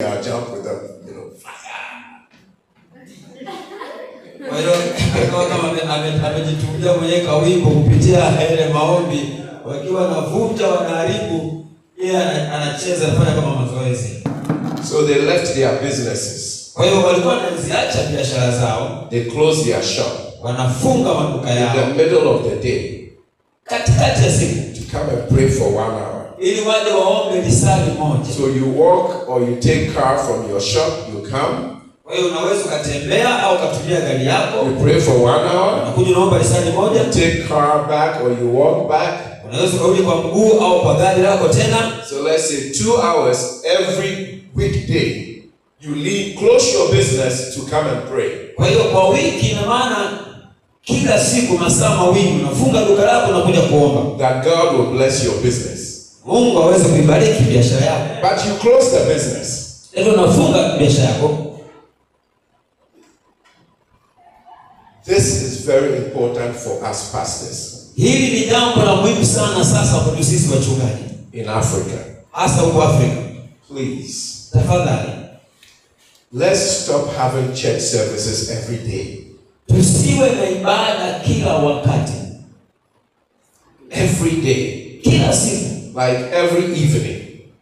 I jump with them, fire. Amejitungia mwenyewe kawimbo kupitia ile maombi, wakiwa navuta wanaharibu, yeye anacheza anafanya kama mazoezi. So they left their businesses. Kwa hiyo walikuwa wanaziacha biashara zao. They closed their shop. Wanafunga maduka yao. In the middle of the day. Katikati ya siku. To come and pray for 1 hour. Ili waje waombe risali moja. So you walk or you take car from your shop, you come. Kwa hiyo unaweza kutembea au kutumia gari yako. You pray for 1 hour. Unakuja unaomba risali moja. You take car back or you walk back. Unaweza kurudi kwa mguu au kwa gari lako tena. So let's say 2 hours every weekday. You close your business to come and pray. Kwa hiyo kwa wiki ina maana kila siku masaa mawili unafunga duka lako na kuja kuomba. That God will bless your business. Mungu aweze kuibariki biashara yako. But you close the business. Ndio unafunga biashara yako. This is very important for us pastors. Hili ni jambo la muhimu sana sasa kwa sisi wachungaji. In Africa. Hasa huko Afrika. Please. Tafadhali. Let's stop having church services every day. Tusiwe na ibada kila wakati. Every day. Kila siku. Like every evening.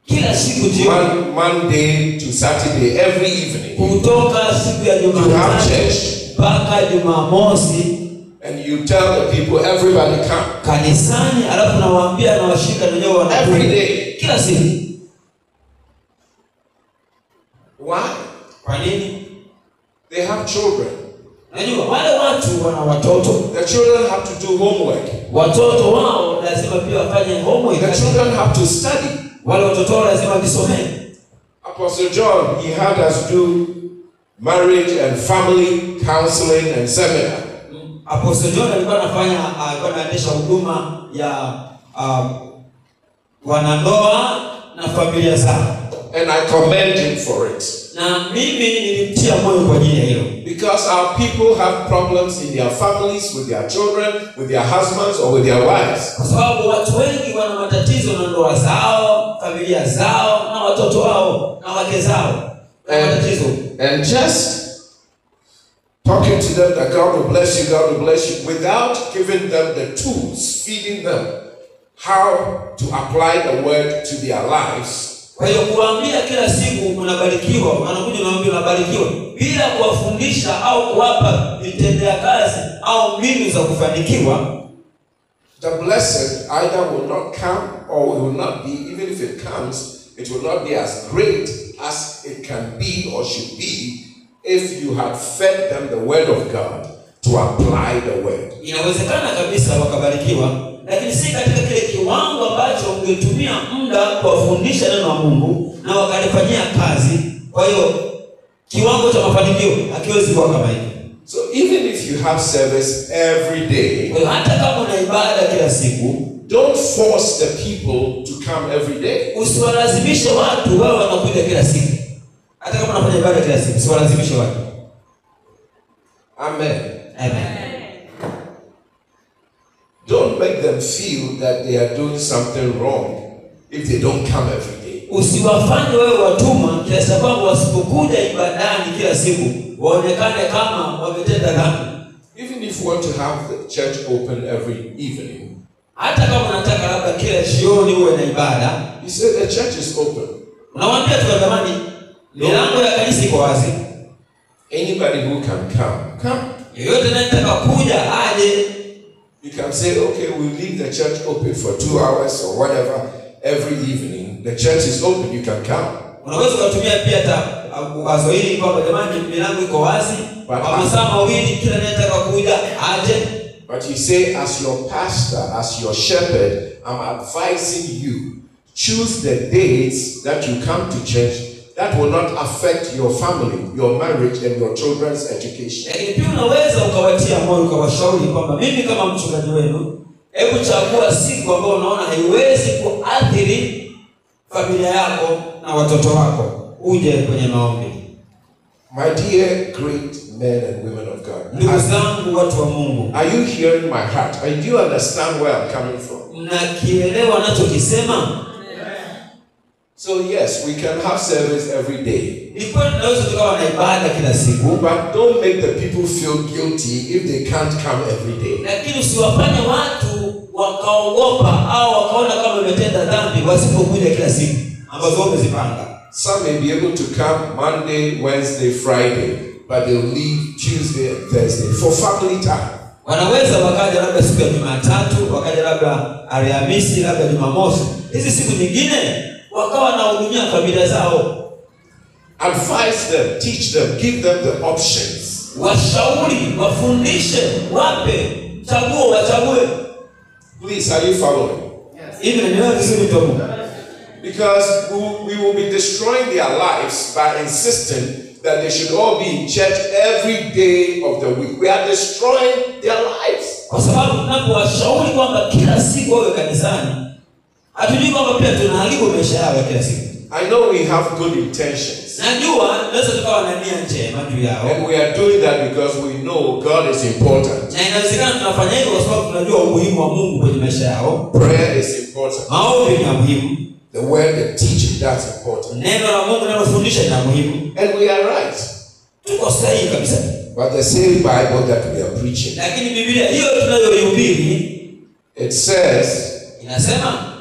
Kila siku jioni. Monday to Saturday, every evening. Kutoka siku ya Jumatatu. You have church. Mpaka Jumamosi. And you tell the people, everybody come. Kanisani, alafu nawaambia na washika wenyewe wanakuja. Every day. Kila siku. Why? Kwa nini? They have children. Unajua wale watu wana watoto. The children have to do homework. Watoto wao lazima pia wafanye homework. The children have to study. Wale watoto wao lazima wasome. Apostle John, he had us do marriage and family counseling and seminar. Apostle John alikuwa anaendesha huduma ya wanandoa na familia zao. And I commend him for it. Na mimi nilimtia moyo kwa ajili ya hilo. Because our people have problems in their families, with their children, with their husbands or with their wives. Kwa sababu watu wengi wana matatizo na ndoa zao, familia zao, na watoto wao, na wake zao. And just talking to them that God will bless you, God will bless you, without giving them the tools, feeding them how to apply the word to their lives. Kwa hiyo kuambia kila siku unabarikiwa, wanakuja naambia unabarikiwa, bila kuwafundisha au kuwapa vitendea kazi au mbinu za kufanikiwa, the blessing either will not come or will not be, even if it comes, it will not be as great as it can be or should be if you had fed them the word of God to apply the word. Inawezekana kabisa wakabarikiwa, lakini si katika kile kiwango ambacho ungetumia muda kuwafundisha neno la Mungu na wakalifanyia kazi. Kwa hiyo kiwango cha mafanikio hakiwezi kuwa kama hivi. So even if you have service every day, hata kama una ibada kila siku, don't force the people to come every day. Usiwalazimishe watu wao wanakuja kila siku. Hata kama unafanya ibada kila siku, usiwalazimishe watu. Amen. Amen. Don't make them feel that they are doing something wrong if they don't come every day. Usiwafanye wewe watuma kiasi kwamba wasipokuja ibadani kila siku waonekane kama wametenda dhambi. Even if you want to have the church open every evening, hata kama unataka labda kila jioni uwe na ibada, you say the church is open. Unawaambia tu jamani, milango ya kanisa iko wazi. Anybody who can come. Yeyote anayetaka kuja aje. You can say, okay, we'll leave the church open for 2 hours or whatever every evening. The church is open, you can come. Unaweza kutumia pia hata wazo hili kwamba jamani milango iko wazi, kwa masaa mawili kila anayetaka kuja aje. But you say, as your pastor, as your shepherd, I'm advising you, choose the dates that you come to church that will not affect your family, your marriage, and your children's education. Lakini pia unaweza ukawatia moyo ukawashauri kwamba mimi kama mchungaji wenu, hebu chagua siku ambayo unaona haiwezi kuathiri familia yako na watoto wako, uje kwenye maombi. My dear great men and women of God, ndugu zangu watu wa Mungu, are you hearing my heart? Do you understand where I'm coming from? Mnakielewa ninachokisema? So yes, we can have service every day. But don't make the people feel guilty if they can't come every day. Some may be able to come Monday, Wednesday, Friday, but they'll leave Tuesday and Thursday for family time. Wanaweza wakaja labda siku ya Jumatatu, wakaja labda Alhamisi, labda Jumamosi. Hizi siku nyingine wakawa na hudumia familia zao. Advise them, teach them, give them the options. Washauri, wafundishe, wape chaguo, wachague. Please, are you following? Yes. Because we will be destroying their lives by insisting that they should all be in church every day of the week. We are destroying their lives. Kwa sababu tunapowashauri kwamba kila siku wawe kanisani, hatujui kwamba pia tunaharibu maisha yao kila siku. I know we have good intentions. Najua tunaweza tukawa na nia njema juu yao. And we are doing that because we know God is important. Na inawezekana tunafanya hivyo kwa sababu tunajua umuhimu wa Mungu kwenye maisha yao. Prayer is important. Maombi ni muhimu. The word, the teaching, that's important. Neno la Mungu linalofundisha ni muhimu. And we are right. Tuko sahihi kabisa. But the same Bible that we are preaching, lakini Biblia hiyo tunayoihubiri, it says, inasema,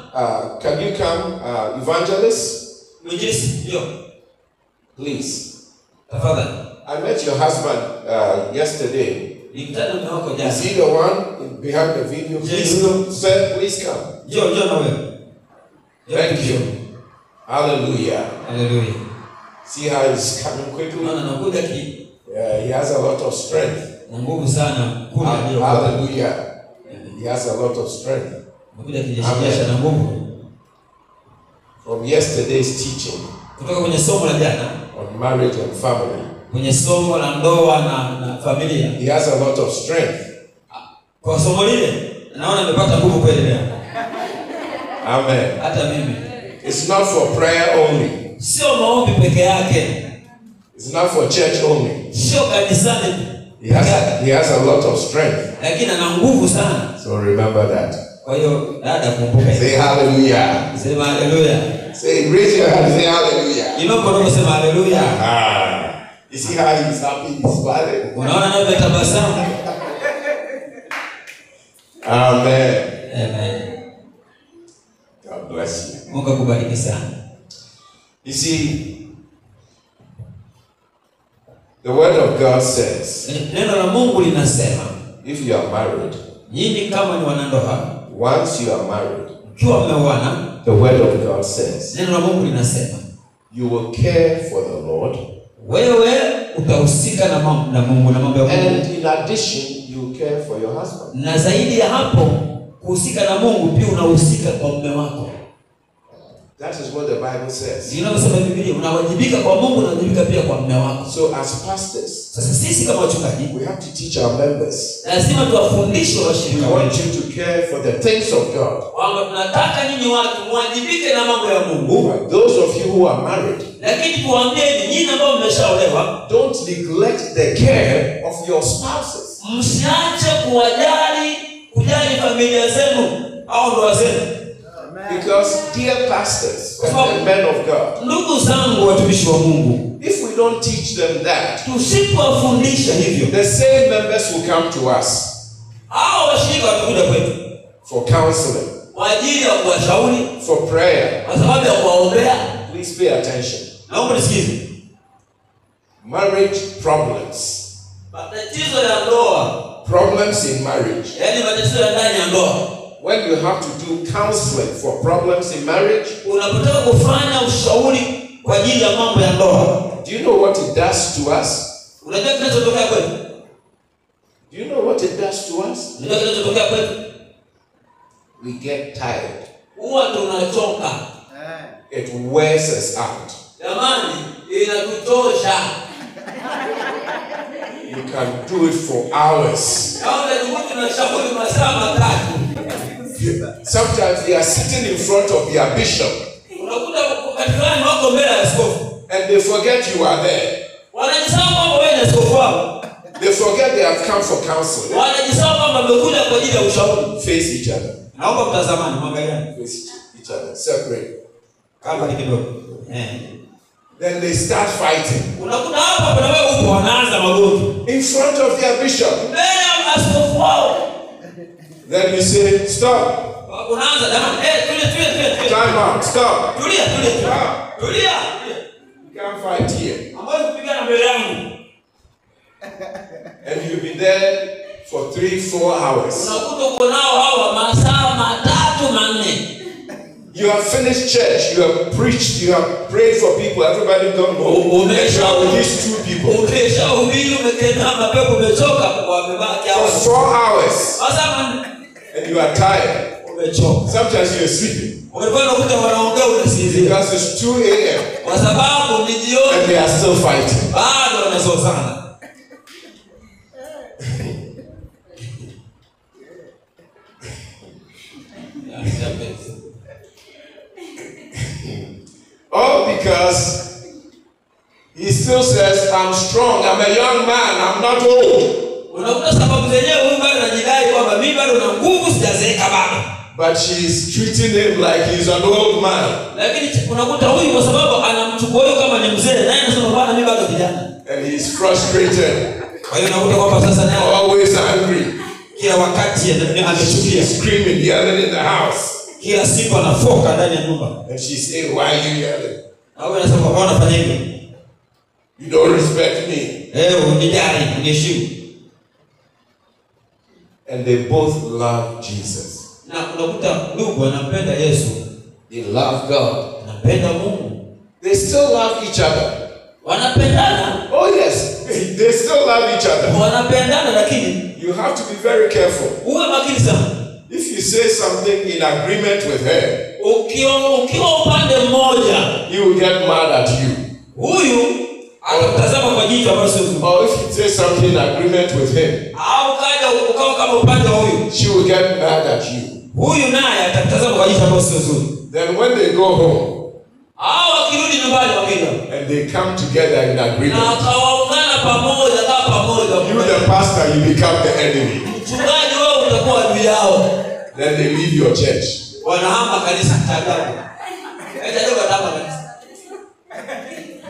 can you come, evangelist? Mwinjilisti, ndio. Please. Tafadhali. I met your husband yesterday. Nikutana na wako jana. Is he the one behind the video? Sir, please come. Njoo na wewe. Thank you. Hallelujah. Hallelujah. See how he's coming quickly? He has a lot of strength. Hallelujah. He has a lot of strength. Amen. From yesterday's teaching on marriage and family, he has a lot of strength. Amen. It's not for prayer only. It's not for church only. He has a lot of strength. So remember that. Say hallelujah. Say, raise your hand, say hallelujah. You see how he's happy, he's smiling. Amen. God bless you. You see, the word of God says, if you are married, once you are married, the word of God says, you will care for the Lord, and in addition, you care for your husband. That is what the Bible says. So as pastors, we have to teach our members. We want you to care for the things of God. But those of you who are married, don't neglect the care of your spouses. Because dear pastors and men of God, if we don't teach them that, the same members will come to us for counseling, for prayer. Please pay attention. Marriage problems. Problems in marriage. When you have to do counseling for problems in marriage, do you know what it does to us? Do you know what it does to us? We get tired. It wears us out. You can do it for hours. Sometimes they are sitting in front of their bishop and they forget you are there. They forget they have come for counseling. Face each other. Face each other. Separate. Kama ni kidogo. Then they start fighting. Unakuta hapa na wewe uko wanaanza magomvi. In front of their bishop. Mbele askofu wao. Then you say, stop. Unaanza jamani, tulia. Time out, stop. Tulia. Tulia. You can't fight here. Ambaye kupigana mbele yangu. And you'll be there for 3-4 hours. Unakuta uko nao hawa masaa 3-4. You have finished church, you have preached, you have prayed for people, everybody gone home. And you are with these 2 people. For 4 hours. And you are tired. Sometimes you are sleeping. Because it's 2 a.m. And they are still fighting. All because he still says, I'm strong, I'm a young man, I'm not old. But she's treating him like he's an old man. And he's frustrated, always angry. She's screaming, yelling in the house. And she said, why are you yelling? You don't respect me. And they both love Jesus. They love God. They still love each other. Oh yes, they still love each other. You have to be very careful. If you say something in agreement with her, he will get mad at you. Or if you say something in agreement with him, she will get mad at you. Then when they go home and they come together in agreement, you the pastor, you become the enemy. Then they leave your church.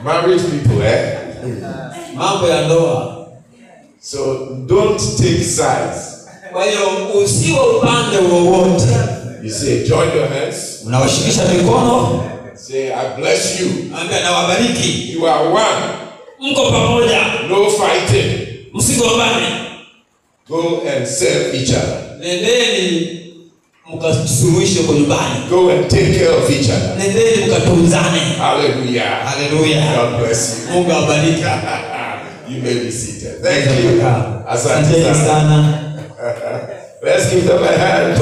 Married people, So don't take sides. You say, join your hands. Say, I bless you. You are one. No fighting. Go and serve each other. Go and take care of each other. Hallelujah. Hallelujah. God bless you. You may be seated. Thank you. Asante sana. Let's give them a hand.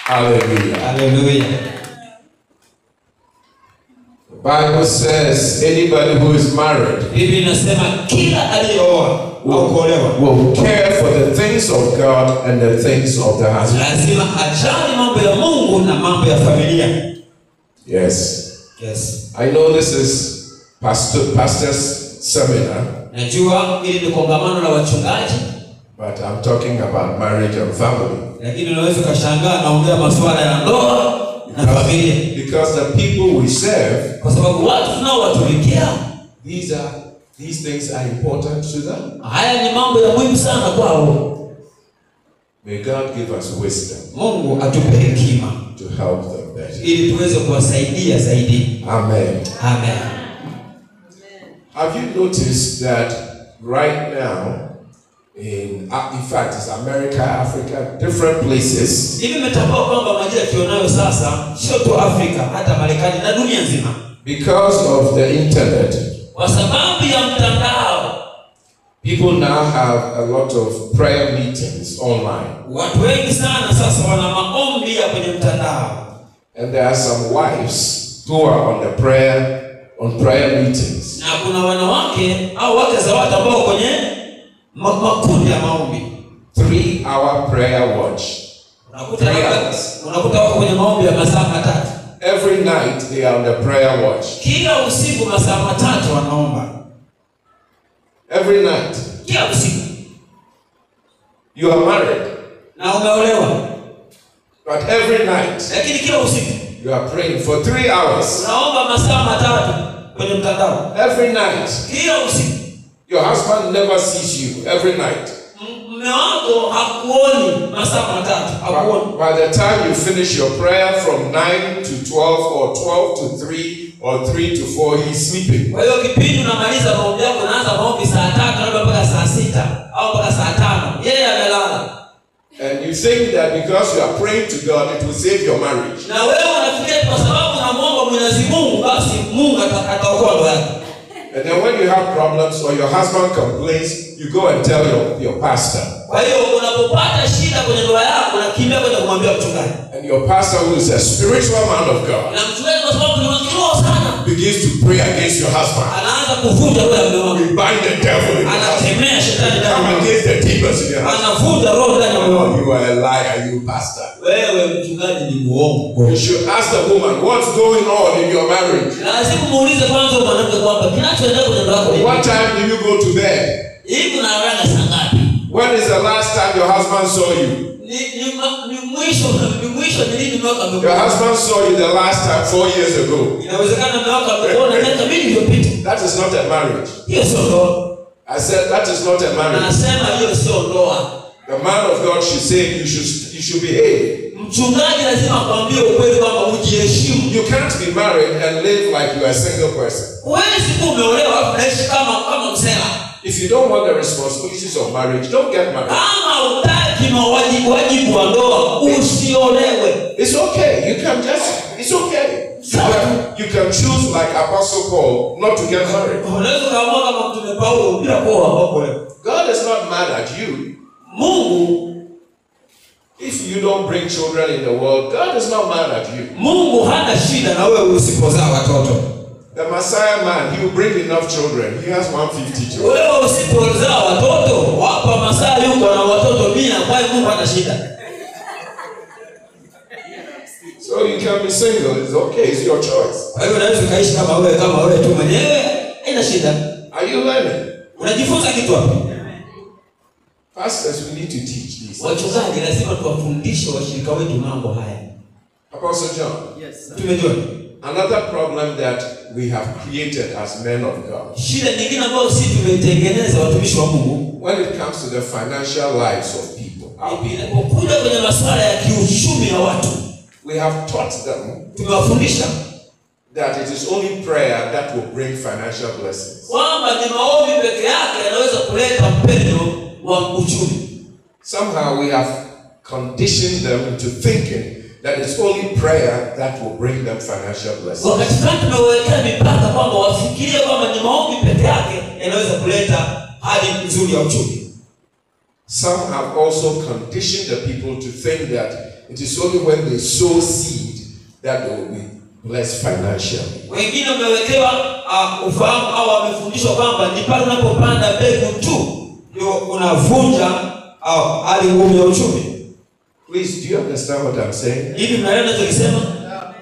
Hallelujah. Hallelujah. The Bible says anybody who is married will care for the things of God and the things of the husband. Yes. I know this is pastor's seminar, but I'm talking about marriage and family. Because the people we serve, these things are important to them. May God give us wisdom to help them better. Amen. Amen. Have you noticed that right now, in fact, it's America, Africa, different places, because of the internet, people now have a lot of prayer meetings online. And there are some wives who are on prayer meetings. 3-hour prayer watch. 3 hours. Every night they are on the prayer watch. Every night. You are married. But every night, lakini kila usiku you are praying for 3 hours. unaomba masaa 3 kwenye mtandao. Every night. Kila usiku. Your husband never sees you. Every night. Mume wako hakuoni masaa 3, hakuoni. By the time you finish your prayer from 9 to 12 or 12 to 3 or 3 to 4, he's sleeping. Kwa hiyo kipindi unamaliza maombi yako, unaanza maombi saa 3 labda mpaka saa 6 au mpaka saa 5. Yeye amelala. And you think that because you are praying to God, it will save your marriage. Na wewe unafikiria kwa sababu unamwomba Mwenyezi Mungu basi Mungu ataokoa ndoa yako. And then when you have problems or your husband complains, you go and tell your pastor. Kwa hiyo unapopata shida kwenye ndoa yako unakimbia kwenda kumwambia mchungaji. And your pastor, who is a spiritual man of God, na mchungaji kwa sababu ni wa kiroho sana, begins to pray against your husband. Anaanza kuvunja roho ya mume wako. We bind the devil in your husband. Anakemea shetani ndani. Come against the demons in your husband. Anavunja roho ndani ya mume wako. You are a liar, you pastor. Wewe mchungaji ni muongo. You should ask the woman, what's going on in your marriage? Lazima muulize kwanza mwanamke kwamba kinachoendelea kwenye ndoa yako. What time do you go to bed? Hivi unalala saa ngapi? When is the last time your husband saw you? Ni mwisho ni lini mwaka Your umekuwa? husband saw you the last time 4 years ago. Inawezekana mwaka umekuwa na miaka mingi iliyopita. That is not a marriage. Hiyo sio ndoa. I said that is not a marriage. Nasema hiyo sio ndoa. The man of God should say you should behave. Mchungaji lazima akwambie ukweli kwamba ujiheshimu. You can't be married and live like you are a single person. Huwezi kuwa umeolewa unaishi kama msela. If you don't want the responsibilities of marriage, don't get married. Kama hutaki wajibu wa ndoa, usiolewe. It's okay. It's okay. You can choose like Apostle Paul not to get married. Unaweza kuamua kama Mtume Paulo bila kuoa. God is not mad at you. Mungu, if you don't bring children in the world, God is not mad at you. Mungu hana shida na wewe usipozaa watoto. The Messiah man, he will bring enough children. He has 150 children. Wewe usipozaa watoto, wapa Masaa yuko na watoto 100, kwa hiyo Mungu hana shida. So you can be single. It's okay. It's your choice. Kwa hiyo unaweza kuishi kama wewe tu mwenyewe, haina shida. Are you learning? Unajifunza kitu hapo. Pastors, we need to teach this. Wachungaji lazima tuwafundishe washirika wetu mambo haya. Apostle John. Yes. Tumejua. Another problem that we have created as men of God. Shida nyingine ambayo sisi tumetengeneza watumishi wa Mungu. When it comes to the financial lives of people. Inapokuja kwenye masuala ya kiuchumi ya watu. We have taught them. Tumewafundisha that it is only prayer that will bring financial blessings. Kwamba ni maombi peke yake yanaweza kuleta mpendo wa uchumi. Somehow we have conditioned them into thinking that it's only prayer that will bring them financial blessings. Wakati tumeweka mipaka kwamba wafikirie kwamba ni maombi peke yake yanaweza kuleta hali nzuri ya uchumi. Some have also conditioned the people to think that it is only when they sow seed that they will be blessed financially. Wengine wamewekewa ufahamu au wamefundishwa kwamba ni pale unapopanda mbegu tu ndio unavunja hali ngumu ya uchumi. Please, do you understand what I'm saying? Hivi mnaelewa ninachosema?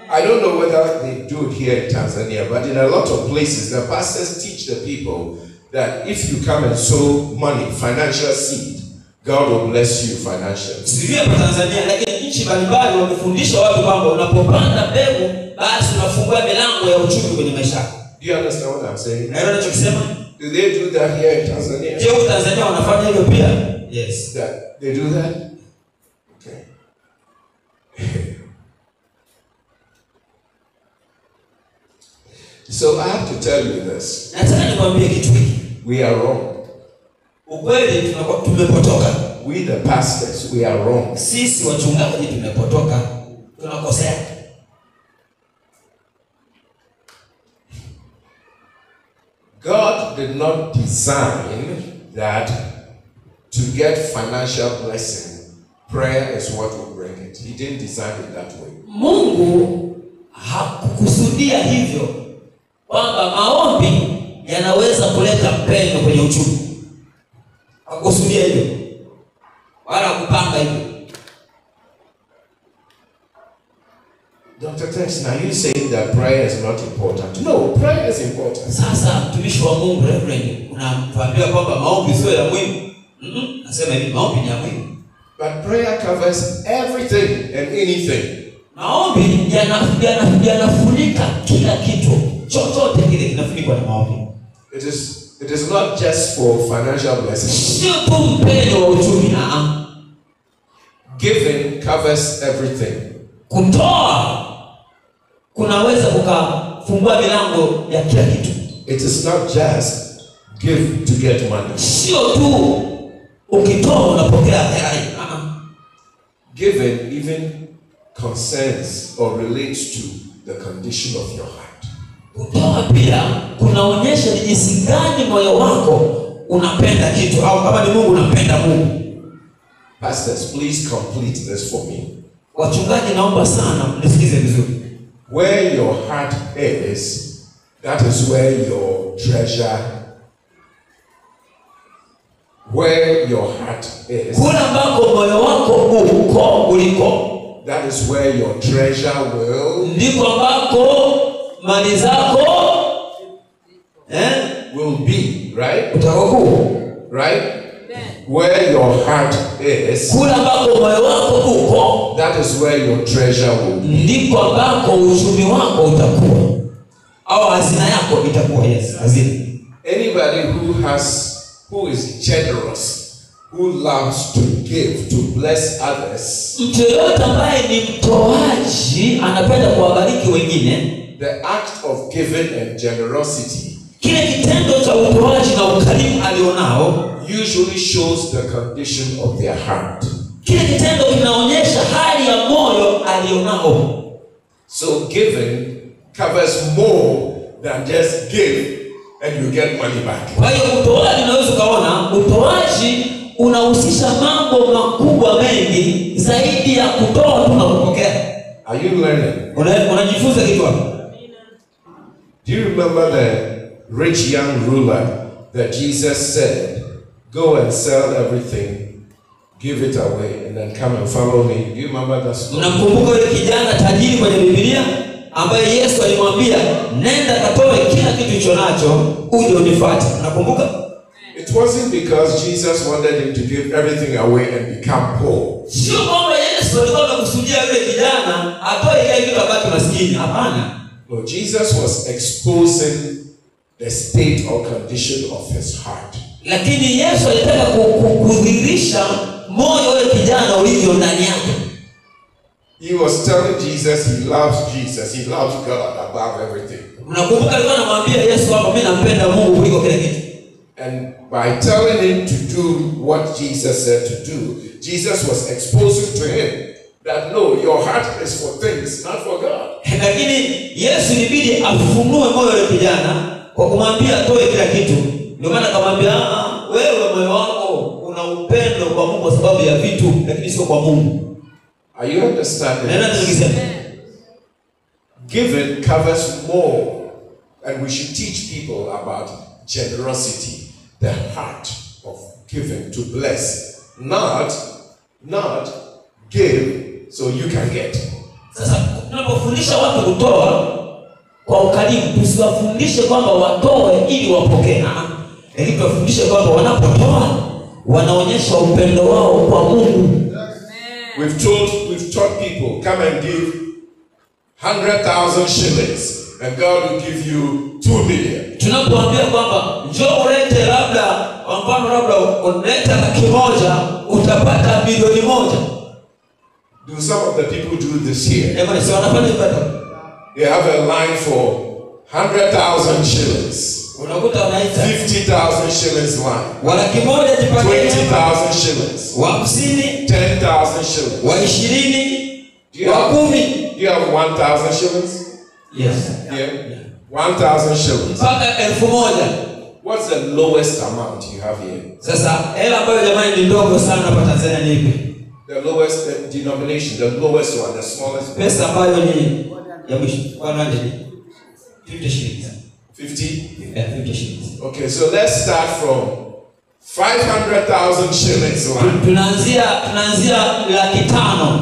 I don't know whether they do it here in Tanzania, but in a lot of places, the pastors teach the people that if you come and sow money, financial seed, God will bless you financially. Sivyo kwa Tanzania, lakini nchi mbalimbali wamefundisha watu kwamba unapopanda mbegu basi unafungua milango ya uchumi kwenye maisha yako. Do you understand what I'm saying? Naelewa ninachosema? Do they do that here in Tanzania? Je, Tanzania wanafanya hivyo pia? Yes. That they do that? Okay. So I have to tell you this. Nataka nikwambie kitu hiki. We are wrong. Ukweli tumepotoka. We the pastors, we are wrong. Sisi wachungaji tumepotoka. Tunakosea. God did not design that to get financial blessing, prayer is what will bring it. He didn't design it that way. Mungu hakukusudia hivyo kwamba maombi yanaweza kuleta mpendo kwenye uchumi. Hakukusudia hivyo. Wala kupanga hivyo. Dr. Tex, now you saying that prayer is not important. No, prayer is important. Sasa mtumishi wa Mungu Reverend, unamwambia kwamba maombi sio ya muhimu. Nasema hivi, maombi ni ya muhimu. But prayer covers everything and anything. Maombi yanafunika kila kitu. Chochote kile kinafunikwa na maombi. It is not just for financial blessings. Sio tu mpendo wa uchumi. Giving covers everything. Kutoa kunaweza kukafungua milango ya kila kitu. It is not just give to get money. Sio tu ukitoa unapokea hela. Giving even concerns or relates to the condition of your heart. Kutoa pia kunaonyesha ni jinsi gani moyo wako unapenda kitu, au kama ni Mungu unapenda Mungu. Pastors, please complete this for me. Wachungaji, naomba sana mnisikize vizuri. Where your heart is, that is where your treasure. Where your heart is, kule ambako moyo wako uliko, that is where your treasure will. Ndiko ambako mali zako will be, right? Utakokuwa, right? Where your heart is, kule ambako moyo wako uko, that is where your treasure will be. Ndiko ambako uchumi wako utakuwa, au hazina yako itakuwa. Yes, hazina. Anybody who is generous, who loves to give, to bless others, mtu yote ambaye ni mtoaji, anapenda kuwabariki wengine, the act of giving and generosity, kile kitendo cha utoaji na ukarimu alionao, usually shows the condition of their heart. Kile kitendo kinaonyesha hali ya moyo alionao. So giving covers more than just give and you get money back. Kwa hiyo utoaji, unaweza kuona utoaji unahusisha mambo makubwa mengi zaidi ya kutoa tu na kupokea. Are you learning? Unajifunza kitu hapo? Do you remember the rich young ruler that Jesus said, "Go and sell everything, give it away, and then come and follow me"? Do you remember that story? Unakumbuka yule kijana tajiri kwenye Biblia ambaye Yesu alimwambia, nenda katoe kila kitu ulicho nacho uje unifuate? Unakumbuka? It wasn't because Jesus wanted him to give everything away and become poor. Sio kwamba Yesu alikuwa anakusudia yule kijana atoe kile kitu abaki maskini. Hapana. No, Jesus was exposing the state or condition of his heart. Lakini Yesu alitaka kudhihirisha moyo wa kijana ulivyo ndani yake. He was telling Jesus he loves God above everything. Unakumbuka alikuwa anamwambia Yesu hapo, mimi nampenda Mungu kuliko kila kitu. And by telling him to do what Jesus said to do, Jesus was exposing to him that no, your heart is for things, not for God. Lakini Yesu ilibidi afunue moyo wa kijana kwa kumwambia atoe kila kitu. Ndio maana akamwambia, wewe moyo wako una upendo kwa Mungu kwa sababu ya vitu, lakini sio kwa Mungu. Are you understanding? Ndio. Giving covers more, and we should teach people about generosity, the heart of giving to bless, not give so you can get. Sasa tunapofundisha watu kutoa kwa ukarimu, tusiwafundishe kwamba watoe ili wapokee. Ili tuwafundishe kwamba wanapotoa wanaonyesha upendo wao kwa Mungu. We've taught people, come and give 100,000 shillings and God will give you 2 million. Tunapoambia kwamba njoo ulete labda, kwa mfano labda ulete 100,000 utapata milioni 1. Do some of the people do this here? They have a line for 100,000 shillings. Unakuta wanaita 50,000 shillings line. Wa 100,000 jipange 20,000 shillings. wa 50, 10,000 shillings. wa 20, wa 10. Do you have 1,000 shillings? Yes. Yeah. 1,000 shillings. Mpaka 1,000. What's the lowest amount you have here? Sasa hela ambayo jamani ni ndogo sana hapa Tanzania ni ipi? The lowest denomination, the lowest one, the smallest. Pesa ambayo ni ya mwisho 100, 50 shillings. 50? Yeah, 50 shillings. Okay, so let's start from 500,000 shillings line. Tunaanzia 500,000.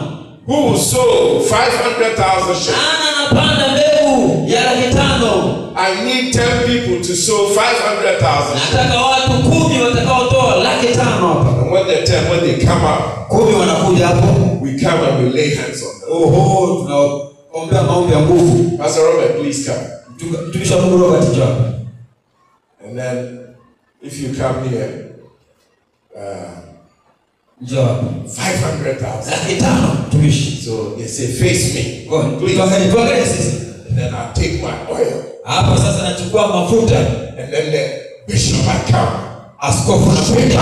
Who sold 500,000 shillings? napanda mbegu ya 500,000. I need 10 people to sow 500,000. Nataka watu 10 watakaotoa 500,000 hapa. And when they come up, 10 wanakuja hapo. we come and we lay hands on them. Oho, tunaombea maombi ya nguvu. Pastor Robert, please come. Mtumishi Mungu Robert njoo. And then if you come here, njoo 500,000. 500,000 mtumishi. So they say, face me. Go. Please. Tuangalie sisi. And then I'll take my oil. Hapa sasa nachukua mafuta. And then the bishop I come. Askofu anakuja.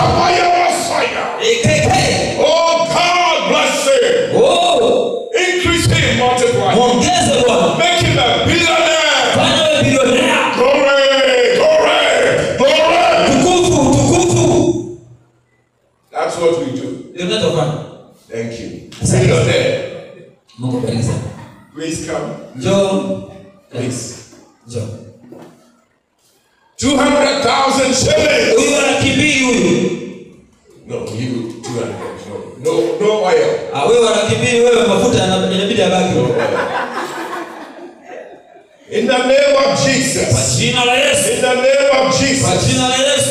Oh, God bless him. Oh, Increase him, multiply. ongeza Bwana. Make him a billionaire. Fanya wewe bilionea. Glory, glory, glory. Tukufu. That's what we do. Ndio tunatofanya. Thank you. Billionaire. Mungu bariki sana. Please come. Njoo. Please. Njoo. 200,000 shillings. Huyu anakimbia huyu. No, you 200. No oil. Wewe anakimbia wewe mafuta inabidi abaki. No oil. In the name of Kwa Jesus. jina la Yesu. In the name of Kwa Jesus. jina la Yesu.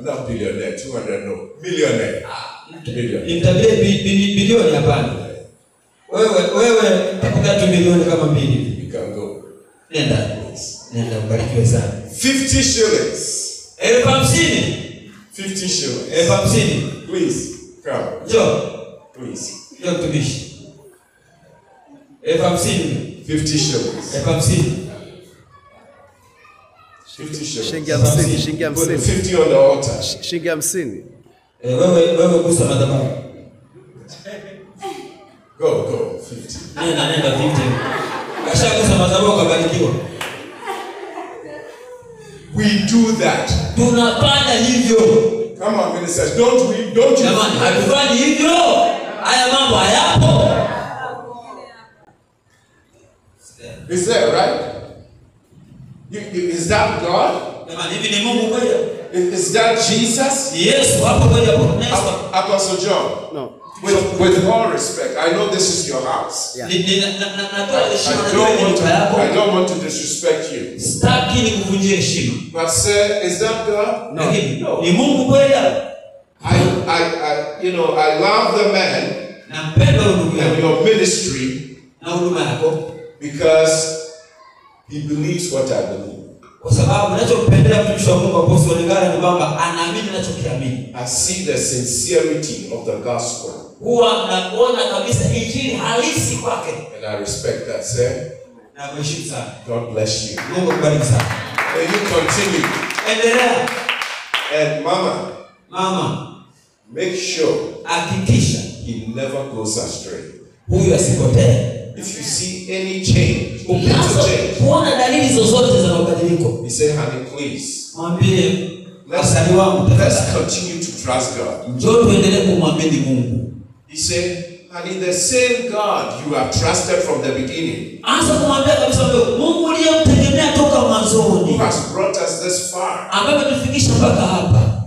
Not billionaire, 200, no. Millionaire. Millionaire. Nimtabirie bilioni hapana. Wewe takuta tu milioni kama 2. You can go. Nenda ubarikiwe sana. 50 shillings. 50,000. 50 shillings. 50,000. Please, come. Njoo. Please. Njoo mtumishi. 50,000. 50 shillings. 50,000. 50 shillings. Shilingi 50, shilingi Put 50. 50 on the altar. Shilingi 50. Wewe gusa madhabahu. Go. 50. Nenda 50. Kasha gusa madhabahu kabarikiwa. We do that. Tunafanya hivyo. Come on, ministers. Don't you? Jamani, hatufanyi hivyo. Haya mambo hayapo. Is that right? Is that God? Jamani, hivi ni Mungu kweli? Is that Jesus? Yesu hapo kweli hapo. Next. Apostle John. No. With all respect, I know this is your house. Yeah. I don't want to disrespect you. Sitaki nikuvunjie heshima. But sir, is that God? Lakini ni Mungu kweli? I love the man Nampenda ndugu and yangu your ministry na huduma yako because he believes what I believe. kwa sababu ninachompendea mtumishi wa Mungu Apostle Lingala ni kwamba anaamini ninachokiamini. I see the sincerity of the gospel. Huwa naona kabisa injili halisi kwake. And I respect that, sir. Na mheshimu sana. God bless you. Mungu akubariki sana. May you continue. Endelea. And Mama, make sure hakikisha he never goes astray. huyu asipotee. If you see any change, Ukianza kuona dalili zozote za mabadiliko, he said, honey, please, mwambie asali wangu let's tafadhali. continue to trust God. Njoo tuendelee kumwamini Mungu. He said, honey, the same God you have trusted from the beginning, Anza kumwambia kabisa Mungu uliyemtegemea toka who mwanzoni, has brought us this far. ambaye ametufikisha mpaka hapa.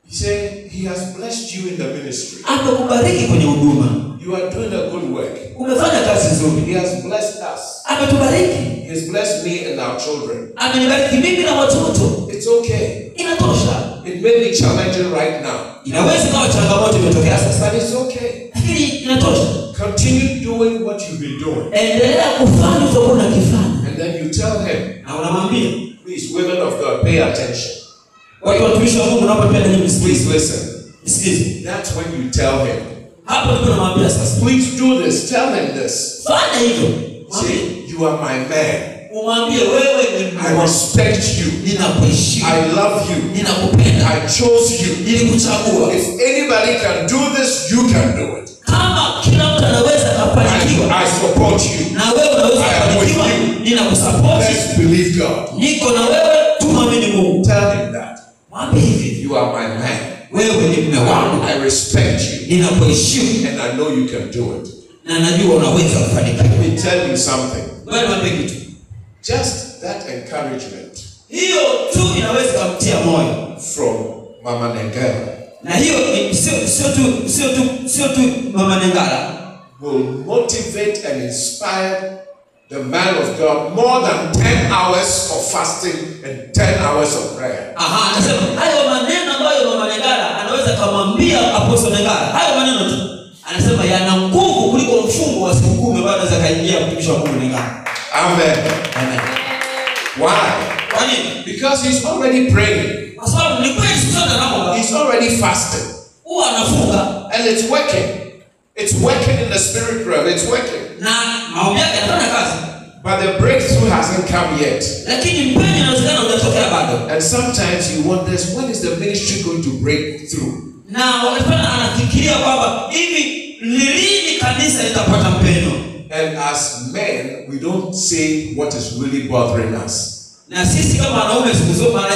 He said, he has blessed you in the ministry. Amekubariki kwenye huduma. You are doing a good work. Umefanya kazi nzuri. He has blessed us. Ametubariki. He has blessed me and our children. Amenibariki mimi na watoto. It's okay. Inatosha. It may be challenging right now, Inaweza kuwa changamoto imetokea sasa, but it's okay. lakini inatosha. Continue doing what you've been doing. Endelea kufanya utakuwa unakifanya. And then you tell him, Na unamwambia, please, women of God, pay attention. watu watumishi wa Mungu naomba pia na nyinyi Please msikize. listen. Msikize. That's when you tell him, Hapo ndipo namwambia sasa. please do this. Tell him this. Fanya hivyo. Say, you are my man. Umwambie wewe ni I Mungu. respect you. Ninakuheshimu. I love you. Ninakupenda. I chose you. Nilikuchagua. If anybody can do this, you can do it. Kama kila mtu anaweza kufanikiwa, I support you. na wewe unaweza I am with kufanikiwa, you. ninakusupport. Let's believe God. Niko na wewe, tumwamini Mungu. Tell him that. Mwambie hivi, You are my man. wewe ni mume wangu. I respect you. Ninakuheshimu And I know you can do it. na najua unaweza kufanikiwa. Let me tell you something. Wewe mwambie kitu. Just that encouragement Hiyo tu inaweza kumtia moyo. from Mama Nengela Na hiyo sio tu Mama Nengala will motivate and inspire the man of God more than 10 hours of fasting and 10 hours of prayer. Anasema hayo maneno ambayo Mama Negara anaweza kumwambia Apostle Negara. Hayo maneno tu. Anasema yana nguvu kuliko mfungo wa siku 10 ambayo anaweza kaingia mtumishi wa Mungu Negara. Amen. Amen. Why? Kwa nini? Because he's already praying. Kwa sababu ni kweli sana naomba. He's already fasting. Huwa anafunga and it's working. It's working in the spirit realm. It's working. Na maombi yake yanafanya kazi. But the breakthrough hasn't come yet. Lakini mpenyo inawezekana hujatokea bado. And sometimes you wonder, when is the ministry going to break through? Na wakati anafikiria kwamba hivi lini kanisa litapata mpenyo. And as men, we don't say what is really bothering us. Na sisi kama wanaume siku zote mara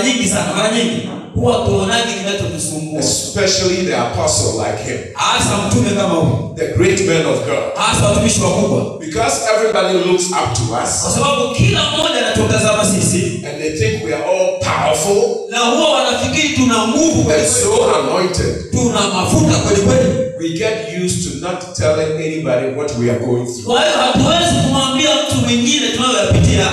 nyingi huwa tuonaje kinachotusumbua. Especially the apostle like him. Hasa mtume kama huyo. The great men of God. Hasa watumishi wakubwa. Because everybody looks up to us. Kwa sababu kila mmoja anatutazama sisi. And they think we are all powerful. Na huwa wanafikiri tuna nguvu and so anointed. Tuna mafuta kweli kweli. We get used to not telling anybody what we are going through. Kwa hiyo hatuwezi kumwambia mtu mwingine tunayoyapitia.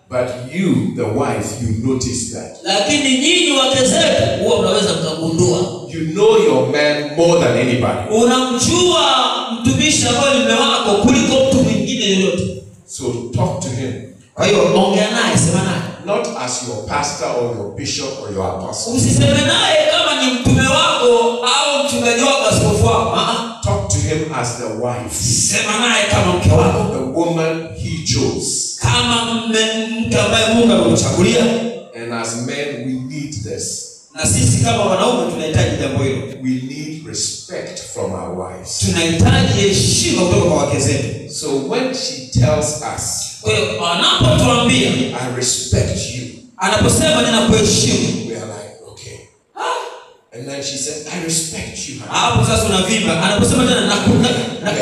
But you, the wife, you notice that. Lakini nyinyi wake zetu huwa mnaweza kugundua. You know your man more than anybody. Unamjua mtumishi ambaye mume wako kuliko mtu mwingine yoyote. So talk to him. Kwa hiyo ongea naye, sema naye. Not as your pastor or your bishop or your apostle. Usiseme naye kama ni mtume wako au mchungaji wako, askofu wako. Talk to him as the wife. Sema naye kama mke wako, the woman he chose. Kama mke ambaye Mungu amemchagulia. And as men we need this. Na sisi kama wanaume tunahitaji jambo hilo. We need respect from our wives. Tunahitaji heshima kutoka kwa wake zetu. So when she tells us, kwa hiyo anapotuambia I respect you, anaposema ninakuheshimu, we are like, okay. And then she said, I respect you. Hapo sasa unavimba. Anaposema tena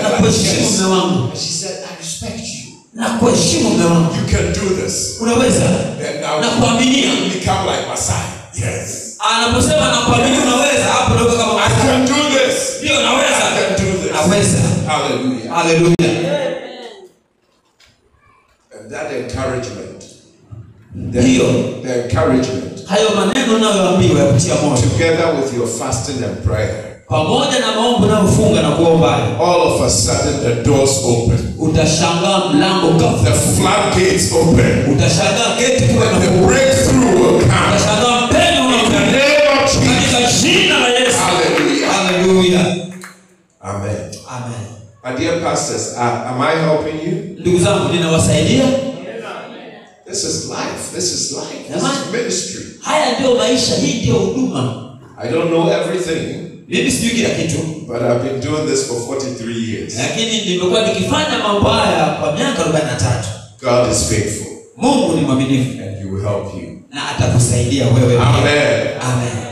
nakuheshimu mume wangu. And she said, I respect you. Nakuheshimu mume wangu. You can do this. Unaweza. Na kuaminia. Become like Masai. Yes. Anaposema nakuamini unaweza, hapo ndio kama I can do this. Ndio naweza. I can do this. Naweza. Hallelujah. Hallelujah. And that encouragement. The encouragement. Hayo maneno unayoambiwa yakutia moyo. Together with your fasting and prayer. Pamoja na maombi na kufunga na kuomba. All of a sudden the doors open. Utashangaa mlango ghafla. The floodgates open. Utashangaa gate kuwa na the breakthrough will come. Utashangaa mpenyo in the name of Jesus. Katika jina la Yesu. Hallelujah. Hallelujah. Amen. Amen. My dear pastors, am I helping you? Ndugu zangu, ninawasaidia. This is life. This is life. This is ministry. Haya ndio maisha, hii ndio huduma. I don't know everything. Mimi sijui kila kitu. But I've been doing this for 43 years. Lakini nimekuwa nikifanya mambo haya kwa miaka 43. God is faithful. Mungu ni mwaminifu. And he will help you. Na atakusaidia wewe. Amen. Amen.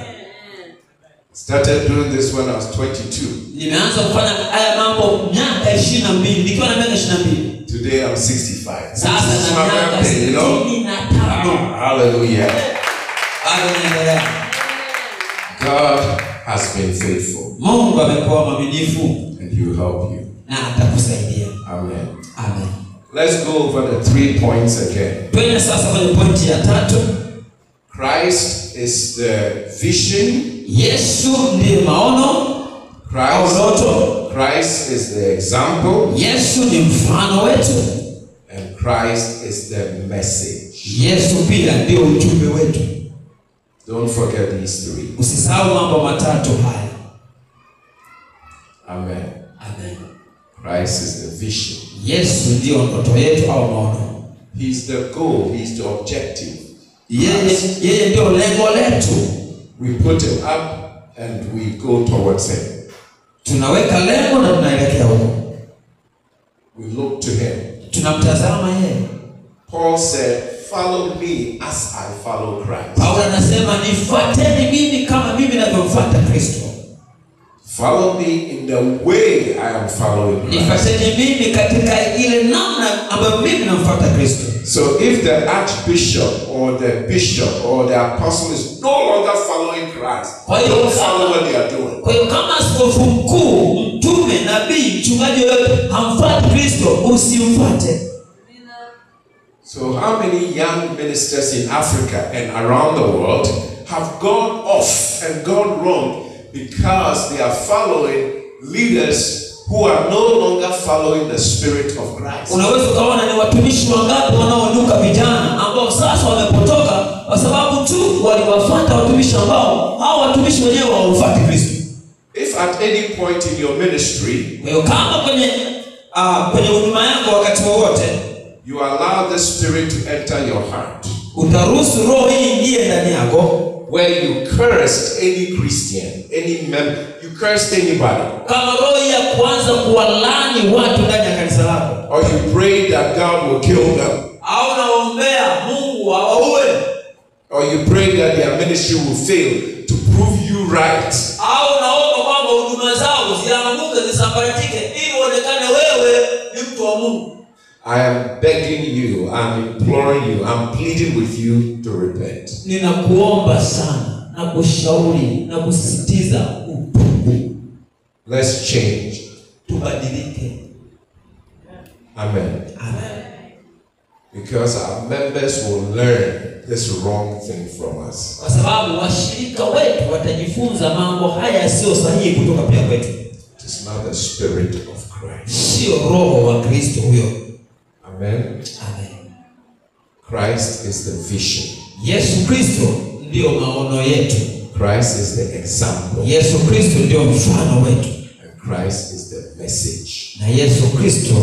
Started doing this when I was 22. Nimeanza kufanya haya mambo miaka 22, nikiwa na miaka 22. Today I'm 65. Sasa na miaka 65. Hallelujah. Hallelujah. God has been faithful. Mungu amekuwa mwaminifu. And he will help you. Na atakusaidia. Amen. Amen. Let's go over the 3 points again. Twende sasa kwenye pointi ya 3. Christ is the vision. Yesu ndiye maono. Christ is the example. Yesu ni mfano wetu. And Christ is the message. Yesu pia ndio ujumbe wetu. Don't forget these 3. Usisahau mambo matatu haya. Amen. Amen. Christ is the vision. Yesu ndio ndoto yetu au maono. He's the goal. He's the objective. Yeye ndio lengo letu. We put him up and we go towards him. Tunaweka lengo na tunaelekea huko. We look to him. Tunamtazama yeye. Paul said, follow me as I follow Christ. Paulo anasema nifuateni mimi kama mimi ninavyomfuata Kristo. Follow me in the way I am following Christ. Nifuateni mimi katika ile namna ambayo mimi namfuata Kristo. So if the archbishop or the bishop or the apostle is no longer following Christ, don't follow what they are doing. Kwa hiyo kama askofu mkuu, mtume, nabii, mchungaji yoyote hamfuati Kristo, usimfuate. So how many young ministers in Africa and around the world have gone off and gone wrong because they are following leaders who are no longer following the Spirit of Christ? Unaweza kuona ni watumishi wangapi wanaonuka vijana ambao sasa wamepotoka kwa sababu tu waliwafuata watumishi ambao hao watumishi wenyewe hawafuati Kristo. If at any point in your ministry, wewe kama kwenye huduma yako wakati wowote, you allow the Spirit to enter your heart, utaruhusu roho hii ingie ndani yako, where you cursed any Christian, any member, you cursed anybody, kama roho ya kuanza kuwalani watu ndani ya kanisa lako, or you pray that God will kill them, au naombea Mungu awaue, or you pray that their ministry will fail to prove you right, au naomba kwamba huduma zao zianguke zisambaratike ili uonekane wewe ni mtu wa Mungu, I am begging you, I'm imploring you, I'm pleading with you to repent. Ninakuomba sana na kushauri na kusisitiza utubu. Let's change. Tubadilike. Amen. Amen. Because our members will learn this wrong thing from us. Kwa sababu washirika wetu watajifunza mambo haya sio sahihi kutoka pia kwetu. It is not the Spirit of Christ. Sio roho wa Kristo huyo. Amen. Amen. Christ is the vision. Yesu Kristo ndio maono yetu. Christ is the example. Yesu Kristo ndio mfano wetu. And Christ is the message. Na Yesu Kristo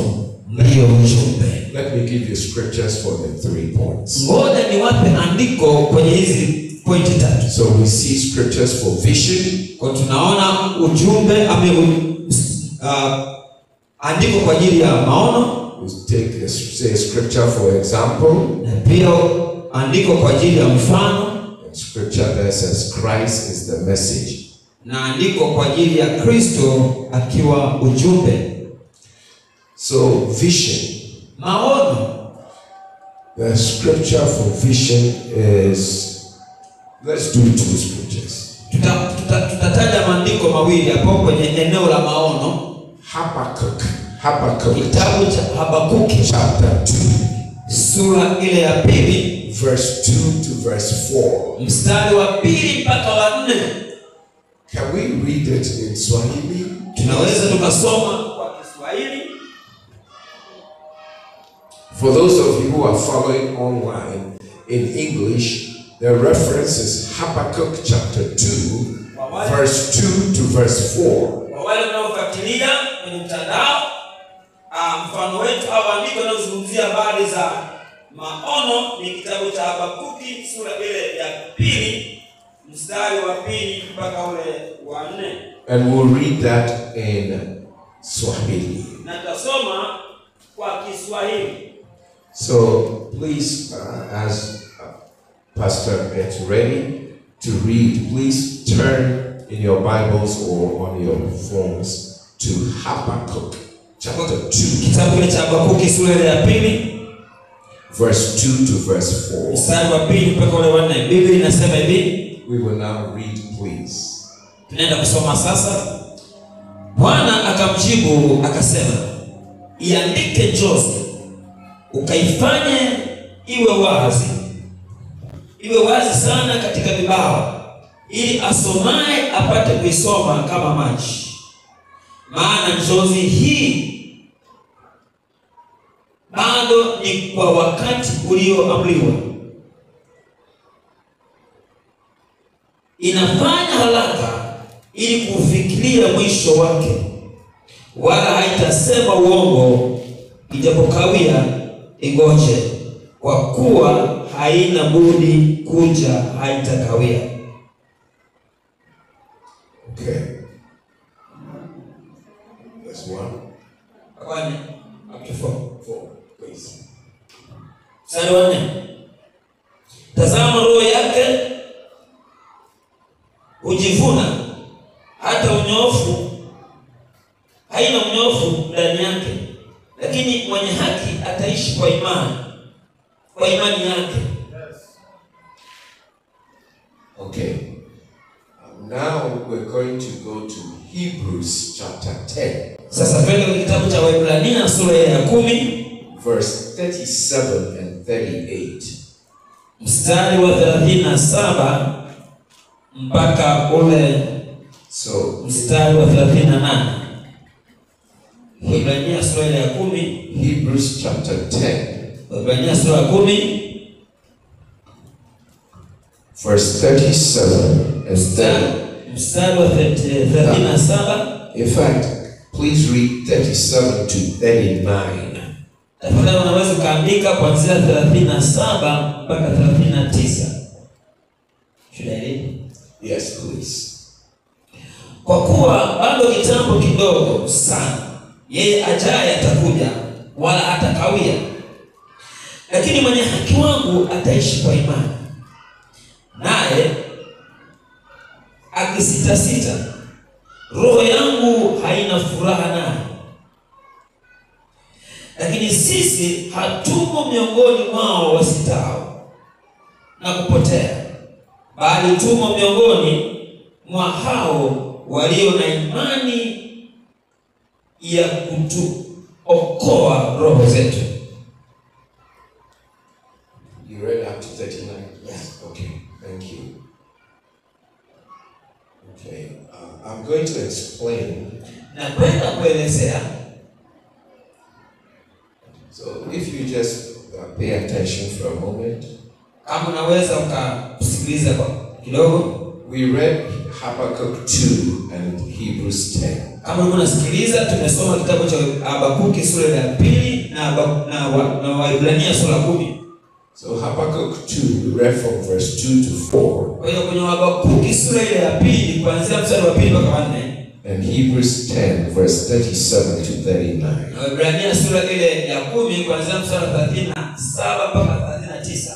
ndio ujumbe. Let me give you scriptures for the 3 points. Ngoja niwape andiko kwenye hizi pointi tatu. So we see scriptures for vision. Kwa tunaona ujumbe andiko kwa ajili ya maono. We take a scripture for example. Na pia andiko kwa ajili ya mfano. Scripture that says Christ is the message. Na andiko kwa ajili ya Kristo akiwa ujumbe. So vision. Maono. The scripture for vision is, let's do 2 scriptures. Tutataja maandiko mawili hapo kwenye eneo la maono. Habakkuk. Kitabu cha Habakuki chapter 2. Sura ile ya 2. Verse 2 to verse 4. Mstari wa 2 mpaka wa 4. Can we read it in Swahili? Tunaweza tukasoma kwa Kiswahili. For those of you who are following online in English, the reference is Habakkuk chapter 2, verse 2 to verse 4. Kwa wale wanaofuatilia kwenye mtandao, mfano wetu au andiko linalozungumzia habari za maono ni kitabu cha Habakuki sura ile ya 2 mstari wa 2 mpaka ule wa 4. And we'll read that in Swahili. Na tutasoma kwa Kiswahili. So please, as Pastor gets ready to read, please turn in your Bibles or on your phones to Habakkuk chapter 2. Kitabu cha Habakuki sura ya 2 verse 2 to verse 4. Mstari wa 2 mpaka ule wa 4. Biblia inasema hivi. We will now read, please. Tunaenda kusoma sasa. Bwana akamjibu akasema, iandike njozi, ukaifanye iwe wazi sana katika vibao, ili asomaye apate kuisoma kama maji. Maana njozi hii bado ni kwa wakati ulioamriwa, inafanya haraka ili kufikiria mwisho wake, wala haitasema uongo, ijapokawia ingoje, kwa kuwa haina budi kuja, haitakawia. Okay. That's 1. Up to 4, please. Mstari wa 4. Tazama roho yake hujivuna, hata unyofu haina unyofu ndani yake, lakini mwenye haki ataishi kwa imani yake. Okay. Now we're going to go to Hebrews chapter 10. Sasa twende kwenye kitabu cha Waebrania sura ya 10 verse 37 and 38. Mstari wa 37 mpaka ule mstari wa 38. Waebrania sura ya 10. Hebrews chapter 10. Waebrania sura ya 10 verse 37 and then mstari wa 37. In fact, please read 37 to 39. Tafadhali unaweza kuandika kuanzia 37 mpaka 39. Should I read? Yes, please. Kwa kuwa bado kitambo kidogo sana, yeye ajaye atakuja, wala hatakawia. Lakini mwenye haki wangu ataishi kwa imani. Naye akisitasita, roho yangu haina furaha naye. Lakini sisi hatumo miongoni mwao wasitao na kupotea, bali tumo miongoni mwa hao walio na imani ya kutuokoa roho zetu. You read up to 39? Yes. Okay, thank you. Okay, I'm going to explain. Napenda kuelezea. So if you just pay attention for a moment. Kama unaweza ukasikiliza kwa kidogo. We read Habakkuk 2 and Hebrews 10. Kama unasikiliza, tumesoma kitabu cha Habakuki sura ya 2 na Waebrania sura ya 10. So Habakkuk 2, we read from verse 2 to 4. Kwa hiyo kwenye Habakuki sura ya 2 kuanzia mstari wa 2 mpaka 4. And Hebrews 10 verse 37 to 39. Na Waebrania sura ya 10 kuanzia mstari wa 37 mpaka 39.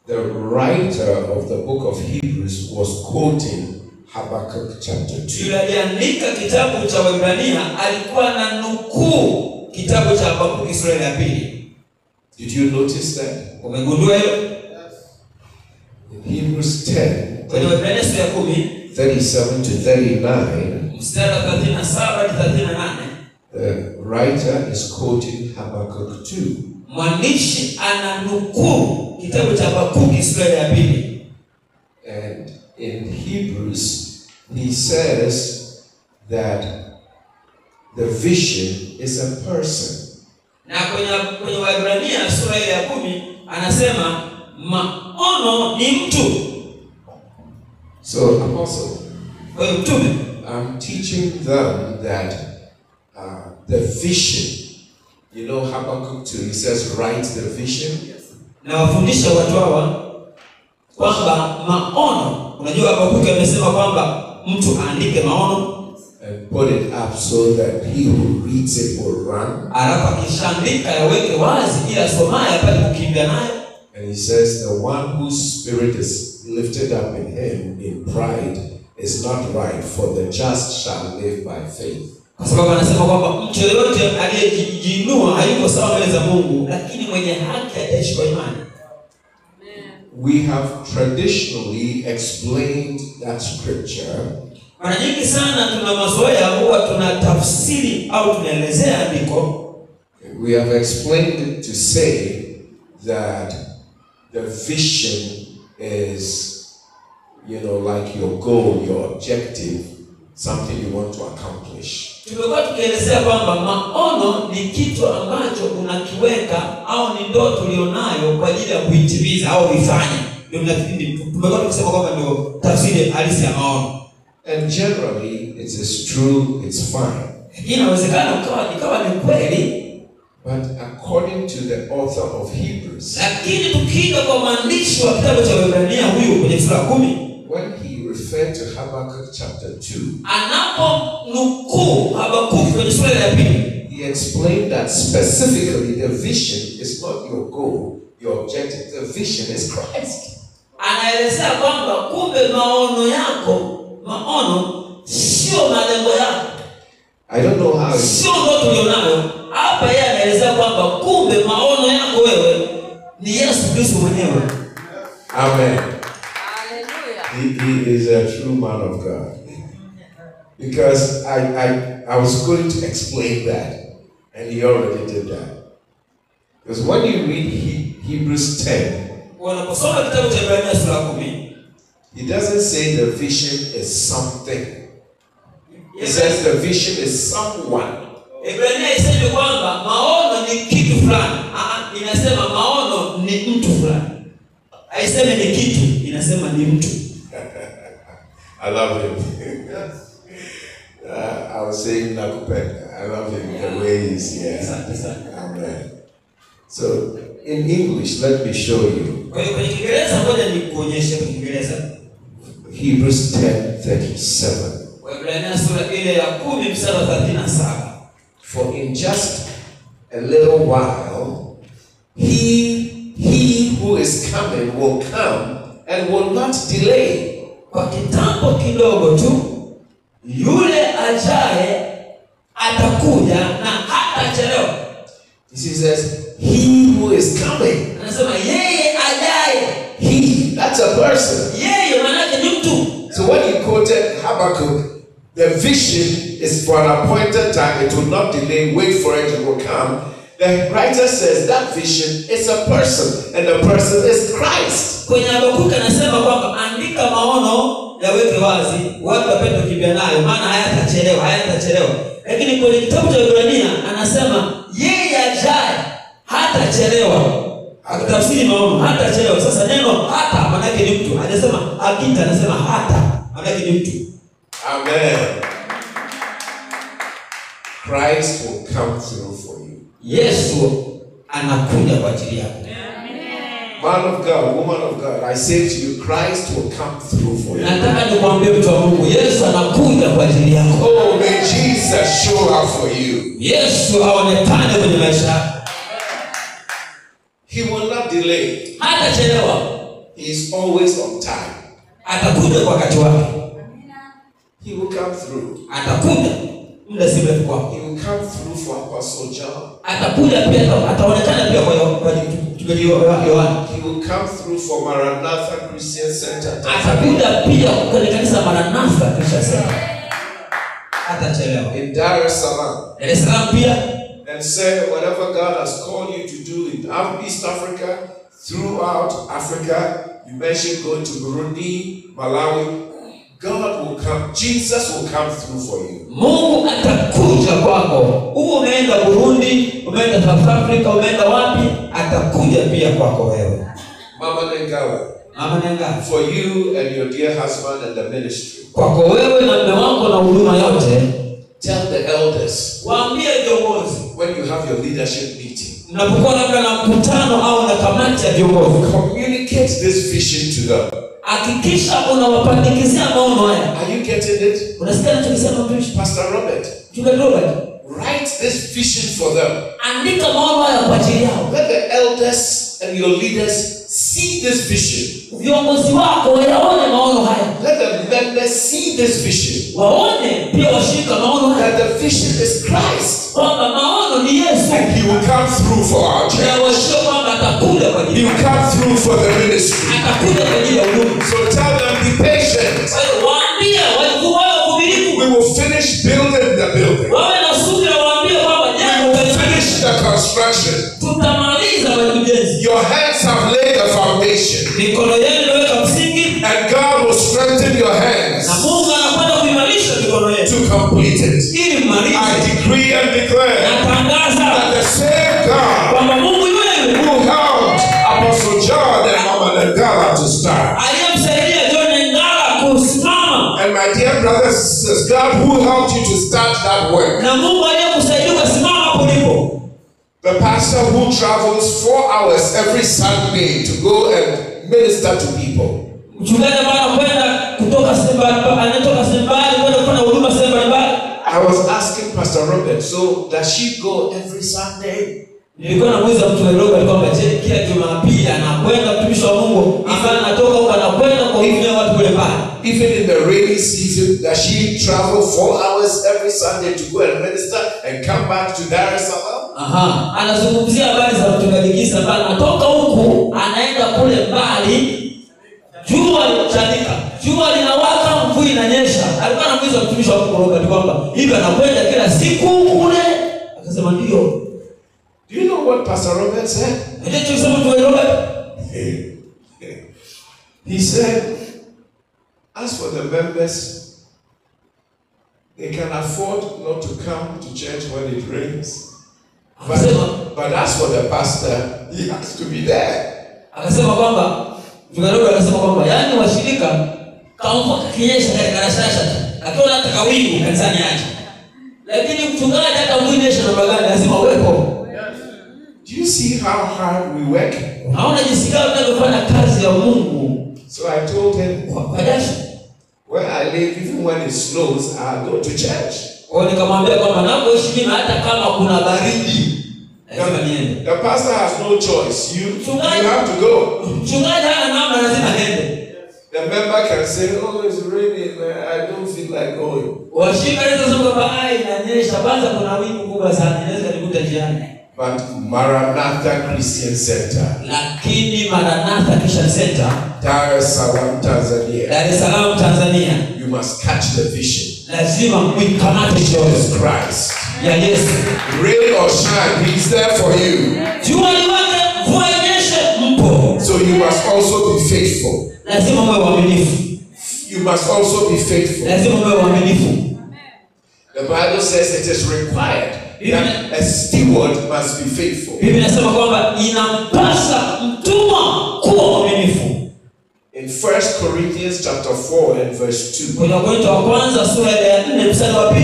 The writer of the book of Hebrews was quoting Habakkuk chapter 2. Yule aliandika kitabu cha Waebrania alikuwa na nukuu kitabu cha Habakuki sura ya 2. Did you notice that? Umegundua hilo? In Hebrews 10, kwenye Waebrania sura ya 10, 37 to 39, mstari wa 37 hadi 38, the writer is quoting Habakkuk 2. Mwandishi ananukuu kitabu cha Habakuki sura ya 2. And in Hebrews, he says that the vision is a person. Na kwenye Waebrania sura ya 10 anasema maono ni mtu. So, Apostle, I'm teaching them that the vision, you know, Habakkuk 2, he says, write the vision. Na wafundisha watu hawa kwamba maono, unajua Habakuki amesema kwamba mtu aandike maono and put it up so that he who reads it will run. Alafu akishaandika yaweke wazi ili asomaye apate kukimbia nayo. And he says the one whose spirit is lifted up in him in pride is not right, for the just shall live by faith. Kwa sababu anasema kwamba mtu yeyote aliyejiinua hayuko sawa mbele za Mungu, lakini mwenye haki ataishi kwa imani. We have traditionally explained that scripture. Mara nyingi sana tuna mazoea huwa tunatafsiri au tunaelezea andiko. We have explained it to say that the vision is, you know, like your goal, your objective, something you want to accomplish. Tumekuwa tukielezea kwamba maono ni kitu ambacho unakiweka au ni ndoto ulionayo kwa ajili ya kuitimiza au kuifanya. Tumekuwa tukisema kwamba ndio tafsiri halisi ya maono. And generally, it is true, it's fine. Inawezekana ikawa ni kweli. But according to the author of Hebrews, lakini tukija kwa mwandishi wa kitabu cha Waebrania huyu kwenye sura 10, when he referred to Habakkuk chapter 2, anapomnukuu Habakuki kwenye sura ya 2, he explained that specifically the vision is not your goal, your objective. The vision is Christ. Anaelezea kwamba kumbe maono sio malengo yako. I don't know how. Sio ndoto ulionayo. Hapa yeye anaelezea kwamba kumbe maono yako wewe ni Yesu Kristo mwenyewe. Amen. Hallelujah. He is a true man of God. Because I was going to explain that, and he already did that. Because when you read Hebrews 10, Wanaposoma kitabu cha Ibrania sura 10, he doesn't say the vision is something. He says the vision is someone. Ibrania isemi kwamba maono ni kitu fulani. Inasema maono ni mtu fulani. Haisemi ni kitu, inasema ni mtu. I love him. I was saying Nakupenda. I love him the way he's here. Amen. So in English, let me show you. Kwa hiyo kwenye Kiingereza ngoja nikuonyeshe kwenye Kiingereza. Hebrews 10:37. Waebrania sura ile ya 10 mstari wa 37. For in just a little while, he who is coming will come and will not delay. Kwa kitambo kidogo tu yule ajaye atakuja na hatachelewa. He says, he who is coming. Anasema yeye ajaye. He, that's a person. Yeye maana yake ni mtu. So when he quoted Habakkuk, the vision is for an appointed time, it will not delay, wait for it, it will come. The writer says that vision is a person, and the person is Christ. Kwenye Habakkuk anasema kwamba andika maono yaweke wazi, watu wapende kukimbia nayo, maana hayatachelewa. Lakini kwenye kitabu cha Ibrania anasema yeye ajaye hatachelewa. Akitafsiri maono hatachelewa. Sasa neno hata maana yake ni mtu. Hajasema akita, anasema hata maana yake ni mtu. Amen. Christ will come through for you. Yesu anakuja kwa ajili yako. Man of God, woman of God, I say to you, Christ will come through for you. Nataka nikwambie mtu wa Mungu, Yesu anakuja kwa ajili yako. Oh, may Jesus show up for you. Yesu aonekane kwenye maisha yako. He will not delay. Hatachelewa. He is always on time. Atakuja kwa wakati wake. He will come through. Atakuja muda si mrefu kwako. He will come through for Apostle John. Atakuja pia, ataonekana pia kwa Yohana. He will come through for Maranatha Christian Center. Atakuja pia kwenye kanisa Maranatha Christian Center. Hatachelewa. In Dar es Salaam. Dar es Salaam pia. And say whatever God has called you to do in East Africa, throughout Africa, you mentioned going to Burundi, Malawi, God will come, Jesus will come through for you. Mungu atakuja kwako. Umeenda Burundi, umeenda South Africa, umeenda wapi? Atakuja pia kwako wewe. Mama Nengawa. For you and your dear husband and the ministry. Kwako wewe na mume wako na huduma yote. Tell the elders. Waambie viongozi. When you have your leadership meeting. Unapokuwa labda na mkutano au na kamati ya viongozi. Communicate this vision to them. Hakikisha unawapandikizia maono haya. Are you getting it? Unasikia tunasema mtumishi Pastor Robert. Write this vision for them. Andika maono haya kwa ajili yao. Let the elders and your leaders see this vision. Viongozi wako waone maono haya. Let the members see this vision. Waone pia washika maono haya. That the vision is Christ. Kwamba maono ni Yesu. And he will come through for our church. Na washika kwamba atakuja kwa ajili. He will come through for the ministry. Atakuja kwa ajili ya huduma. So tell them, be patient. Waambie wavumilivu. We will finish building the building. Wawe na subira, waambie kwamba we will finish the construction. Tutamaliza ujenzi. Your hands have laid the foundation. Mikono yenu imeweka msingi. And God will strengthen your hands. Na Mungu anakwenda kuimarisha mikono yenu. To complete it. Ili malize. I decree and declare. Natangaza. That the same God. Kwamba Mungu yule. Who helped Apostle John and Mama Nengawa to start. Aliyemsaidia John Nengawa kusimama. And my dear brothers and sisters, God who helped you to start that work. Na Mungu aliyekusaidia kusimama hapo ulipo. The pastor who travels 4 hours every Sunday to go and minister to people. Mchungaji ambaye anakwenda kutoka Simba, anatoka Simba kwenda kufanya huduma Simba. I was asking Pastor Robert, so does she go every Sunday? Nilikuwa namuuliza mtu Robert kwamba je, kila Jumapili anakwenda mtumishi wa Mungu, ama anatoka huko anakwenda kuhudumia watu kule pale? Even in the rainy season, does she travel 4 hours every Sunday to go and minister and come back to Dar es Salaam? Anazungumzia habari za mchungaji Kisa bali anatoka huku anaenda kule mbali. Jua linachanika, jua linawaka, mvua inanyesha. Alikuwa anamuuliza mtumishi wa Mungu Robert kwamba hivi anakwenda kila siku kule? Akasema ndio. Do you know what Pastor Robert said? He said, as for the members, they can afford not to come to church when it rains. But as for the pastor, he has to be there. Akasema kwamba mchungaji akasema kwamba yani washirika kaomba kinyesha karashasha akiona hata kawingu kanisani yake. Lakini mchungaji hata mwinyesha na bagani lazima uwepo. Do you see how hard we work? Haona jinsi gani tunavyofanya kazi ya Mungu. So I told him, Kwa jasho. where I live, even when it snows, I go to church. Kwa nikamwambia kwamba napoishi mimi hata kama kuna baridi lazima niende. The pastor has no choice. You have to go. Mchungaji hana namna, lazima aende. The member can say, oh, it's raining, I don't feel like going. Washika hizo sema kwamba inanyesha, kwanza kuna wingu kubwa sana, inaweza nikuta njiani. But Maranatha Christian Center, Lakini Maranatha Christian Center, Dar es Salaam, Tanzania, Dar es Salaam, Tanzania, you must catch the vision. lazima mwikamate Jesus Christ. ya Yesu. Rain or shine, He's there for you. Jua liwake, mvua inyeshe, mpo. So you must also be faithful. Lazima mwe waaminifu. You must also be faithful. Lazima mwe waaminifu. The Bible says it is required that a steward must be faithful. Biblia inasema kwamba inampasa mtumwa kuwa mwaminifu. In 1 Corinthians chapter 4 and verse 2, Kwenye Wakorintho wa kwanza sura ya 4 mstari wa 2,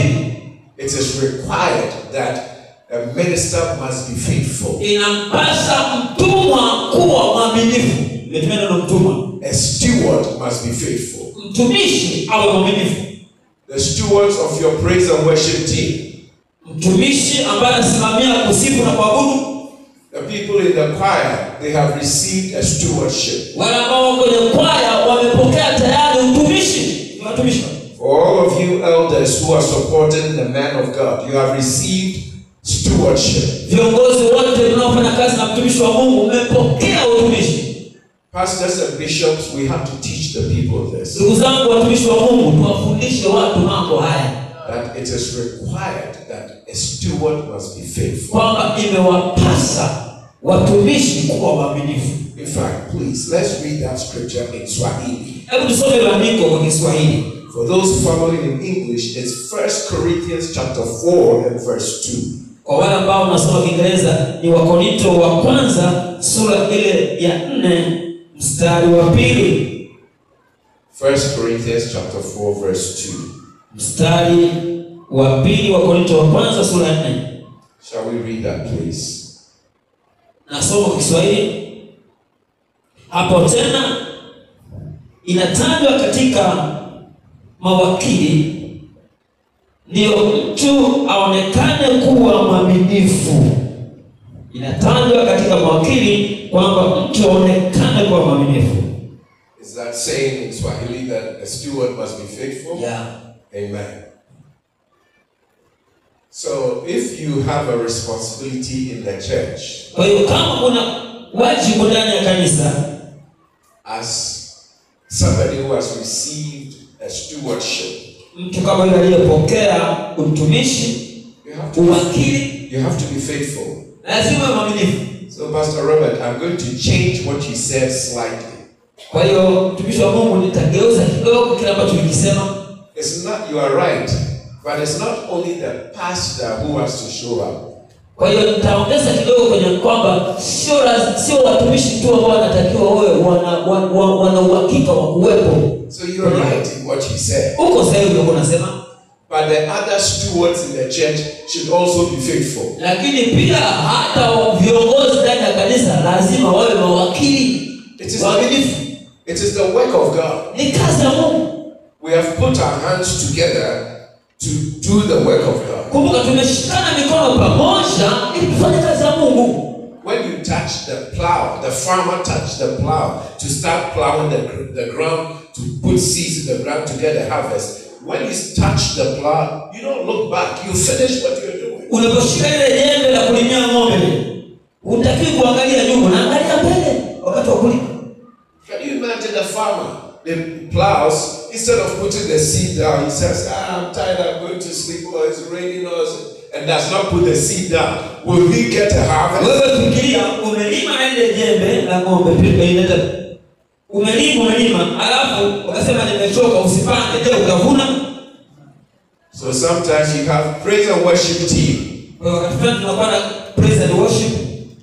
it is required that a minister must be faithful. inampasa mtumwa kuwa mwaminifu. Nimetumia neno mtumwa. A steward must be faithful. Mtumishi awe mwaminifu. The stewards of your praise and worship team, Mtumishi ambaye anasimamia kusifu na kuabudu. the people in the choir, they have received a stewardship. Wale ambao kwenye kwaya wamepokea tayari utumishi. Ni watumishi. For all of you elders who are supporting the man of God, you have received stewardship. Viongozi wote mnaofanya kazi na mtumishi wa Mungu mmepokea utumishi. Pastors and bishops, we have to teach the people this. Ndugu zangu watumishi wa Mungu, tuwafundishe watu mambo haya. That it is required that a steward must be faithful. Kwamba imewapasa watumishi kuwa waaminifu. In fact, please, let's read that scripture in Swahili. Hebu tusome maandiko kwa Kiswahili. For those following in English, it's 1 Corinthians chapter 4 and verse 2. Kwa wale ambao wanasoma Kiingereza ni Wakorintho wa kwanza sura ile ya 4 mstari wa 2. 1 Corinthians chapter 4 verse 2. Mstari wa 2 wa Korinto wa kwanza sura ya 4. Shall we read that please? Nasoma kwa Kiswahili. Hapo tena inatajwa katika mawakili ndio mtu aonekane kuwa mwaminifu. Inatajwa katika mawakili kwamba mtu aonekane kuwa mwaminifu. Is that saying in Swahili that a steward must be faithful? Yeah. Amen. So if you have a responsibility in the church, Kwa hiyo kama kuna wajibu ndani ya kanisa, as somebody who has received a stewardship, mtu kama yule aliyepokea utumishi, uwakili, you have to be faithful. lazima mwaminifu. So Pastor Robert, I'm going to change what you said slightly. Kwa hiyo mtumishi wa Mungu nitageuza kidogo kile ambacho nilisema. It's not, you are right, but it's not only the pastor who has to show up. Kwa hiyo nitaongeza kidogo kwenye kwamba sio watumishi tu ambao wanatakiwa wawe wana uhakika wa kuwepo. So you're right in what he said. Uko sahihi ndio unasema. But the other stewards in the church should also be faithful. Lakini pia hata viongozi ndani ya kanisa lazima wawe mawakili. It is the work of God. Ni kazi ya Mungu. We have put our hands together to do the work of God. Kumbuka tumeshikana mikono pamoja ili tufanye kazi ya Mungu. When you touch the plow, the farmer touched the plow to start plowing the ground, to put seeds in the ground to get a harvest. When you touch the plow, you don't look back. You finish what you're doing. Unaposhika ile jembe la kulimia ng'ombe, hutaki kuangalia nyuma, unaangalia mbele wakati wa kulima. Can you imagine the farmer? The plows, instead of putting the seed down, he says, I'm tired, I'm going to sleep, or it's raining, and does not put the seed down, will he get a harvest? Wewe fikiria umelima ile jembe la ng'ombe pia inaleta. Umelima alafu ukasema nimechoka usipande, je utavuna? So sometimes you have praise and worship team. Wakati fulani tunakuwa na praise and worship.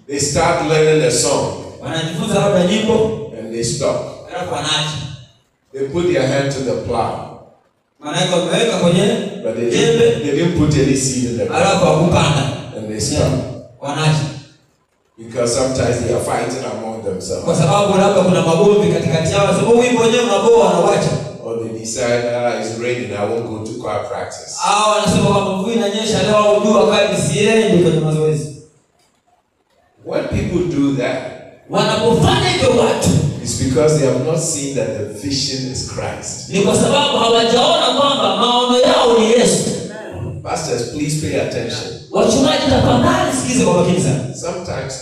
They start learning a song. Wanajifunza labda nyimbo and they stop. alafu wanaacha. They put their hand to the plow. Maana wameweka kwenye But they jembe didn't put any seed in the plow. alafu wakupanda. And they stop. Wanaacha. Because sometimes they are fighting among themselves. Kwa sababu labda kuna magomvi katikati yao, sababu wimbo wenyewe unaboa wanaacha. Or they decide, it's raining, I won't go to choir practice. Hao wanasema kama mvua inanyesha leo au jua kali siendi kwenye mazoezi. When people do that, wanapofanya hivyo watu, it's because they have not seen that the vision is Christ. Ni kwa sababu hawajaona kwamba maono yao ni Yesu. Pastors, please pay attention. Wachungaji tafadhali sikize kwa makini sana. Sometimes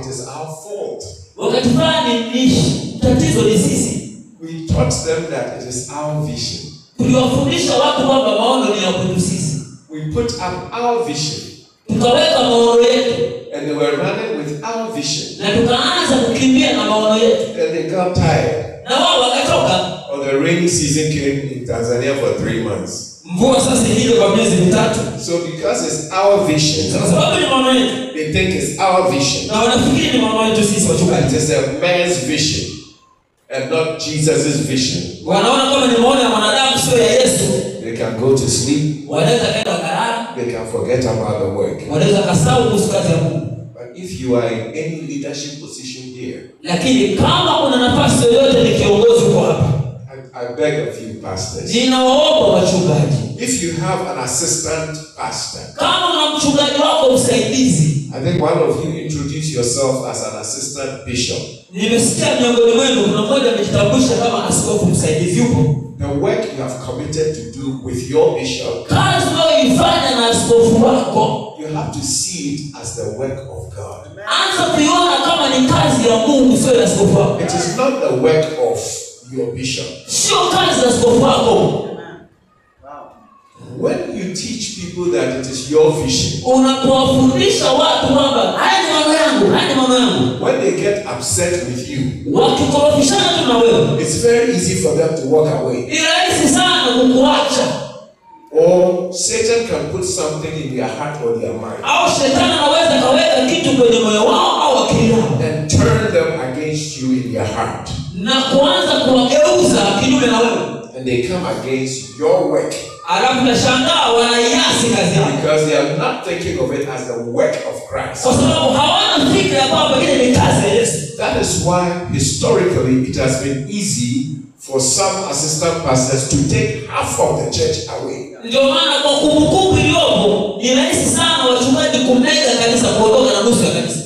it is our fault. Wakati fulani ni tatizo ni sisi. We taught them that it is our vision. Tuliwafundisha watu kwamba maono ni ya kwetu sisi. We put up our vision. Tukaweka maono yetu. And they were running with our vision. Na tukaanza kukimbia na maono yetu. And they got tired. Na wao wakatoka. Or the rainy season came in Tanzania for 3 months. Mvua sasa ile kwa miezi mitatu. So because it's our vision, Kwa sababu ni maono yetu. they think it's our vision. Na wanafikiri ni maono yetu sisi wachungaji. It is a man's vision and not Jesus' vision. Wanaona kama ni maono ya mwanadamu sio ya Yesu. They can go to sleep. Wanaweza kaenda kulala. They can forget about the work. Wanaweza kasahau kuhusu kazi ya Mungu. But if you are in any leadership position here, Lakini kama una nafasi yoyote ni kiongozi kwa hapa, I beg of you pastors, ninaomba wachungaji, if you have an assistant pastor, kama una mchungaji wako msaidizi, I think one of you introduce yourself as an assistant bishop. nimesikia miongoni mwenu kuna mmoja amejitambulisha kama askofu msaidizi. Yupo The work you have committed to do with your bishop, kazi unayoifanya na askofu wako, you have to see it as the work of God. anza kuiona kama ni kazi ya Mungu, sio ya askofu wako. It is not the work of your bishop. Sio kazi ya askofu wako. When you teach people that it is your vision, Unapowafundisha watu kwamba haya ni maono yangu, haya ni maono yangu, when they get upset with you, wakikorofishana tu na wewe, it's very easy for them to walk away. ni rahisi sana kukuacha. Or Satan can put something in their heart or their mind Au shetani anaweza kaweka kitu kwenye moyo wao au akili yao and turn them against you in their heart. na kuanza kuwageuza kinyume na wewe. And they come against your work Alafu nashangaa wanaiasi kazi yako. because they are not thinking of it as the work of Christ. Kwa sababu hawana fikra ya kwamba ile ni kazi ya Yesu. That is why historically it has been easy for some assistant pastors to take half of the church away. Ndio maana kwa kumbukumbu iliyopo ni rahisi sana wachungaji kumega kanisa, kuondoka na nusu ya kanisa.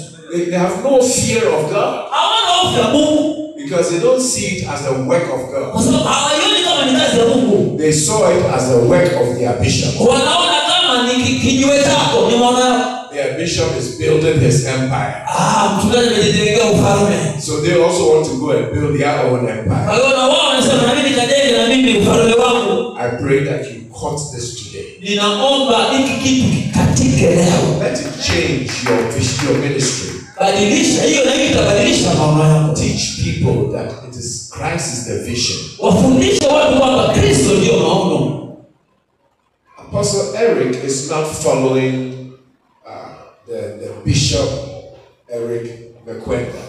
They have no fear of God Hawana hofu ya Mungu because they don't see it as the work of God. kwa sababu hawaioni kama ni kazi ya Mungu. They saw it as the work of their bishop. Wanaona kama ni kijiwe chako, ni maono yako. Their bishop is building his empire. Mchungaji amejijengea ufalme. So they also want to go and build their own empire. Kwa hiyo na wao wanasema na mimi nikajenge na mimi ufalme wangu. I pray that you caught this today. Ninaomba hiki kitu kikatike leo. Let it change your vision, your ministry. Badilisha hiyo na hiyo itabadilisha maono yako. Teach people that it is Christ is the vision. Wafundishe watu kwamba Kristo ndio maono. Apostle Eric is not following the bishop Eric McQuenda.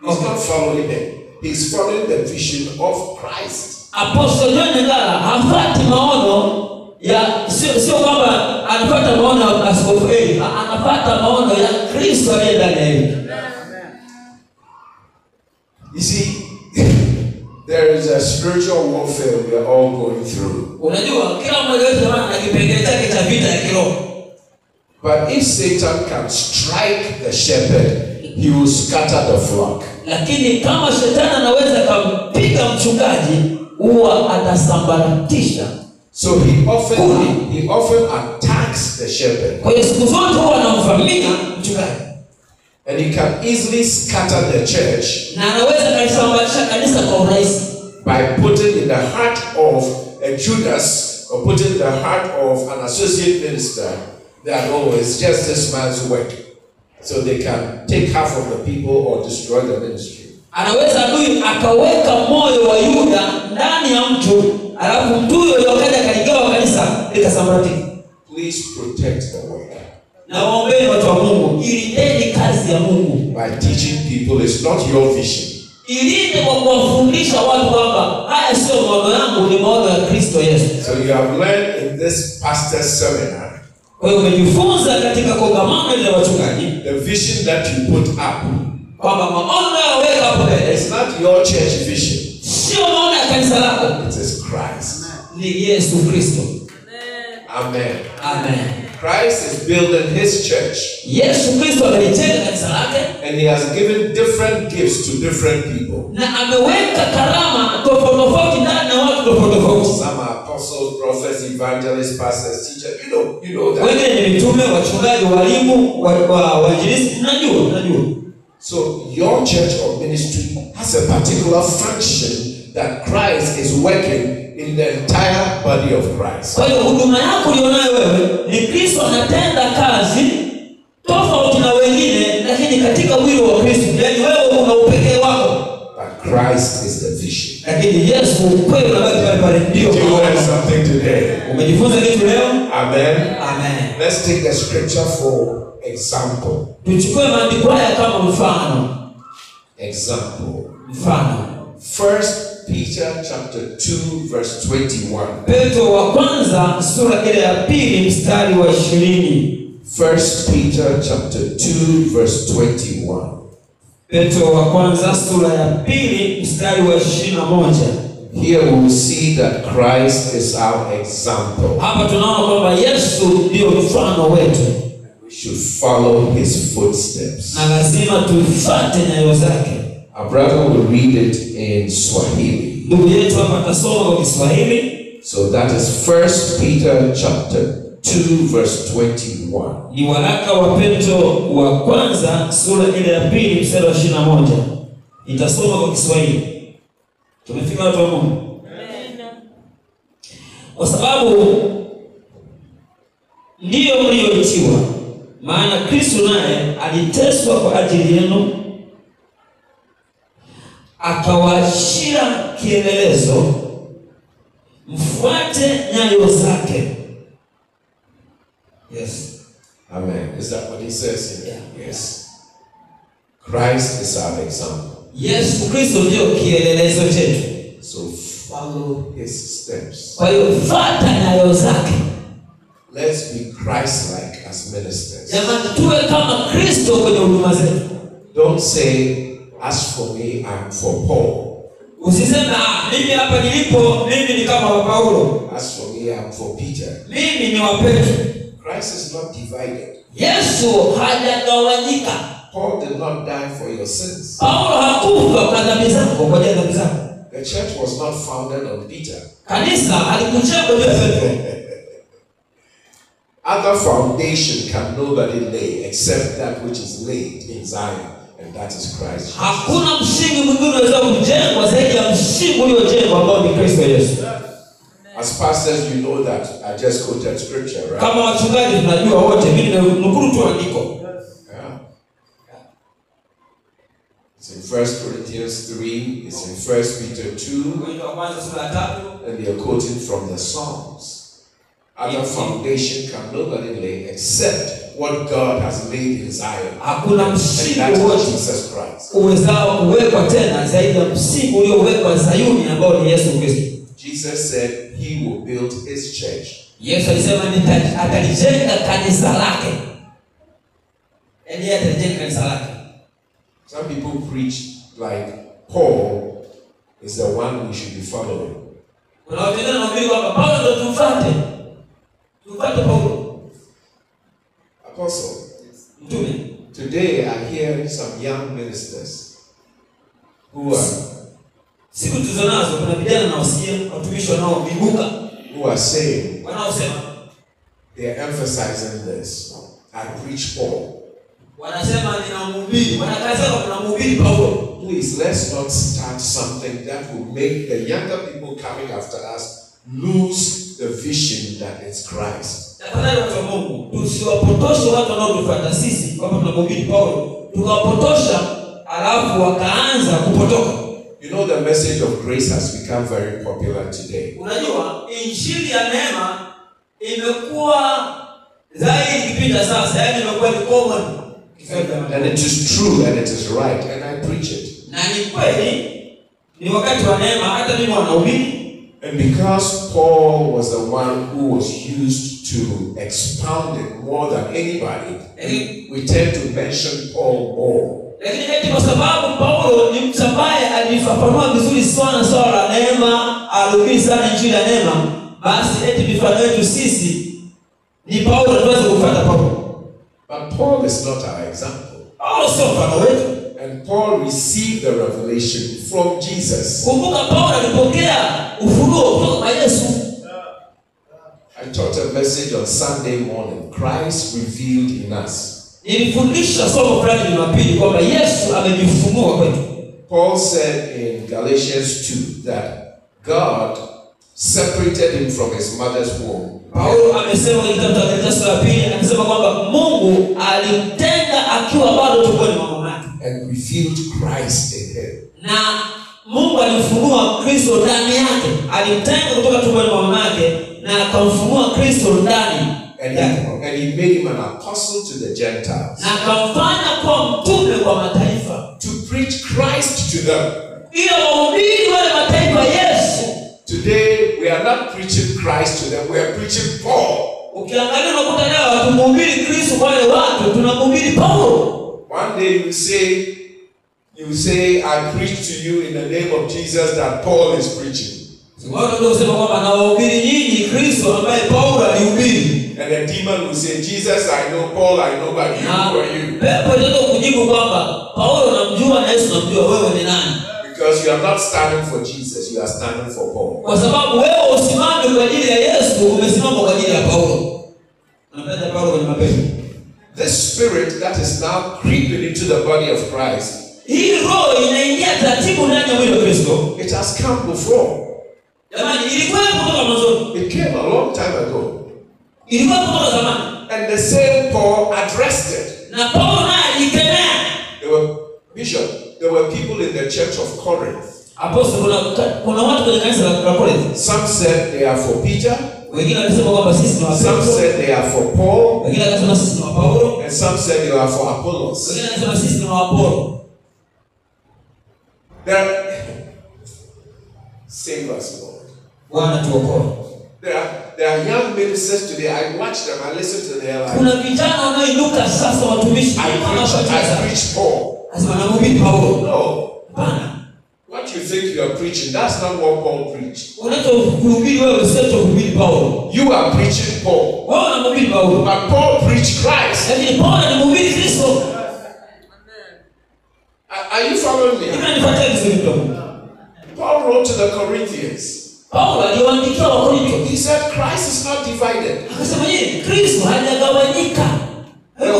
He's not following him. He's following the vision of Christ. Apostle John Ngala hafuati maono ya sio kwamba anafuata maono ya askofu Eli, anafuata maono ya Kristo aliye ndani yake. You see, there is a spiritual warfare we are all going through. Unajua kila mmoja wetu ana kipengele chake cha vita ya kiroho. But if Satan can strike the shepherd, he will scatter the flock. Lakini kama shetani anaweza kumpiga mchungaji, huwa atasambaratisha. So he often attacks the shepherd. Kwa hiyo siku zote huwa anamvamia mchungaji. And he can easily scatter the church Na anaweza kusambaratisha kanisa kwa urahisi by putting in the heart of a Judas or putting in the heart of an associate minister that, oh, it's just this man's work. So they can take half of the people or destroy the ministry. Anaweza adui akaweka moyo wa Yuda ndani ya mtu, alafu mtu huyo akaja akaligawa kanisa likasambaratika. Please protect the work. Na waombeni watu wa Mungu, ilindeni kazi ya Mungu. By teaching people, it's not your vision. Ilinde kwa kuwafundisha watu kwamba haya sio maono yangu, ni maono ya Kristo Yesu. So you have learned in this pastor's seminar, kwa hiyo umejifunza katika kongamano la wachungaji, the vision that you put up, kwamba maono yanayoweka hapo mbele, it's not your church vision. Sio maono ya kanisa lako. It is Christ. Ni Yesu Kristo. Amen. Amen. Christ is building his church. Yesu Kristo amelijenga kanisa lake. And he has given different gifts to different people. Na ameweka karama tofauti ndani na watu tofauti. Some are apostles, prophets, evangelists, pastors, teachers. You know that. Wengine ni mitume, wachungaji, walimu, wainjilisti. Unajua. So your church or ministry has a particular function that Christ is working in the entire body of Christ. Kwa hiyo huduma yako ulionayo wewe ni Kristo anatenda kazi tofauti na wengine, lakini katika mwili wa Kristo. Yaani wewe una upekee wako. But Christ is the vision. Lakini Yesu kweli unabaki pale ndio. You learned something today. Umejifunza kitu leo? Amen. Amen. Let's take the scripture for example. Tuchukue maandiko haya kama mfano. Example. Mfano. 1 Peter chapter 2 verse 21. Petro wa kwanza sura ile ya 2 mstari wa 20. 1 Peter chapter 2 verse 21. Petro wa kwanza sura ya 2 mstari wa 21. Here we will see that Christ is our example. Hapa tunaona kwamba Yesu ndio mfano wetu. We should follow his footsteps. Na lazima tufuate nyayo zake. Our brother will read it in Swahili. Ndugu yetu hapa atasoma kwa Kiswahili. So that is 1 Peter chapter 2 verse 21. Ni waraka wa Petro wa kwanza sura ile ya 2 mstari wa 21. Nitasoma kwa Kiswahili. Tumefika watu wa Mungu. Amen. Kwa sababu ndiyo mlioitiwa, maana Kristo naye aliteswa kwa ajili yenu, akawaachia kielelezo, mfuate nyayo zake. Yes. Amen. Is that what he says here? Yeah. Yes. Christ is our example. Yesu Kristo ndio kielelezo chetu. So follow his steps. Kwa hiyo fuata nyayo zake. Let's be Christ-like as ministers. Jamani, tuwe kama Kristo kwenye huduma zetu. Don't say, as for me, I'm for Paul. Usiseme mimi hapa nilipo, mimi ni kama Paulo. As for me, I'm for Peter. Mimi ni wa Petro. Christ is not divided. Yesu hajagawanyika. Paul did not die for your sins. Paulo hakufa kwa dhambi zako, kwa dhambi zako. The church was not founded on Peter. Kanisa halikujengwa juu ya Petro. Other foundation can nobody lay except that which is laid in Zion, and that is Christ Jesus. Hakuna msingi mwingine unaweza kujengwa zaidi ya msingi uliojengwa ambao ni Kristo Yesu. As pastors, you know that I just quoted scripture, right? Kama wachungaji tunajua wote, mimi nukuru tu andiko. Yeah. It's in 1 Corinthians 3, it's in 1 Peter 2, and they are quoting from the Psalms. Other foundation can nobody lay except what God has laid in Zion. Hakuna msingi And that wote is Jesus Christ. uwezao kuwekwa tena zaidi ya msingi uliowekwa Sayuni ambao ni Yesu Kristo. Jesus said he will build his church. Yesu alisema atalijenga kanisa lake. Yeye atalijenga kanisa lake. Some people preach like Paul is the one we should be following. Kuna watu wengine wanaamini kwamba Paulo ndio tumfuate. Tumfuate Paulo. Apostle. Mtume. Today I hear some young ministers who siku tulizonazo kuna vijana na wasikia watumishi wanaoibuka who are saying, wanaosema they are emphasizing this. I preach Paul. Wanasema ninamhubiri, wanakaza kama ninamhubiri Paulo. Please, let's not start something that will make the younger people coming after us lose the vision that is Christ. Tafadhali watu wa Mungu, tusiwapotoshe watu wanaotufuata sisi kwamba tunamhubiri Paulo, tukawapotosha alafu wakaanza kupotoka. You know, the message of grace has become very popular today. Unajua, injili ya neema imekuwa zaidi kipita sasa, yaani imekuwa ni common. And it is true and it is right, and I preach it. Na ni kweli, ni wakati wa neema, hata mimi wanahubiri. And because Paul was the one who was used to expound it more than anybody, we tend to mention Paul more. Lakini eti kwa sababu Paulo ni mtu ambaye alifafanua vizuri sana swala la neema, alihubiri sana injili ya neema, basi eti mifano yetu sisi ni Paulo, tuweze kufuata Paulo. But Paul is not our example. Paulo sio mfano wetu. And Paul received the revelation from Jesus. Kumbuka Paulo alipokea ufunuo kutoka kwa Yesu. I taught a message on Sunday morning, Christ revealed in us. Nilifundisha somo fulani Jumapili kwamba Yesu amejifunua kwetu. Paul said in Galatians 2 that God separated him from his mother's womb. Paulo amesema katika kitabu cha Galatia ya pili, anasema kwamba Mungu alimtenga akiwa bado tumboni mwa mama yake. And revealed Christ in him. Na Mungu alifunua Kristo ndani yake. Alimtenga kutoka tumboni mwa mama yake na akamfunua Kristo ndani. And he made him an apostle to the Gentiles. Na akamfanya kuwa mtume kwa mataifa. To preach Christ to them. Ili wahubiri wale mataifa Yesu. Today we are not preaching Christ to them, we are preaching Paul. Ukiangalia unakuta leo hatumhubiri Kristo kwa wale watu, tunamhubiri Paulo. One day you say, I preach to you in the name of Jesus that Paul is preaching. Watu ndio sema kwamba nawahubiri nyinyi Kristo ambaye Paulo alihubiri. And the demon will say, Jesus, I know, Paul, I know, but who are you? Pepo ndio kujibu kwamba Paulo namjua na Yesu namjua, wewe ni nani? Because you are not standing for Jesus, you are standing for Paul. Kwa sababu wewe usimame kwa ajili ya Yesu, umesimama kwa ajili ya Paulo. Unapenda Paulo kwenye mapenzi. This spirit that is now creeping into the body of Christ, hii roho inaingia taratibu ndani ya mwili wa Kristo. it has come before. Jamani, ilikuwa kutoka mwanzo. It came a long time ago. Ilikuwa kutoka zamani. And the same Paul addressed it. Na Paulo naye alikemea. There were people in the church of Corinth. Apostle, kuna watu kwenye kanisa la Corinth. Some said they are for Peter. Wengine walisema kwamba sisi ni wa Petro. Some said they are for Paul. Wengine walisema sisi ni wa Paulo. And some said they are for Apollos. Wengine walisema sisi ni wa Apollo. Save us, Lord. Bwana tuokoe. There are young ministers today. I watch them. I listen to their life. Kuna vijana wanaoinuka sasa watumishi. I preach Paul. Asema namhubiri Paulo. No. Hapana. What you think you are preaching, that's not what Paul preached. Unachohubiri wewe sio kuhubiri Paulo. You are preaching Paul. Wewe unamhubiri Paulo. But Paul preached Christ. Lakini Paulo anamhubiri Kristo. Are you following me? Unanifuata vizuri tu. Paul wrote to the Corinthians. Paulo aliwaandikia Wakorintho. He said Christ is not divided. Akasema yeye Kristo hajagawanyika. There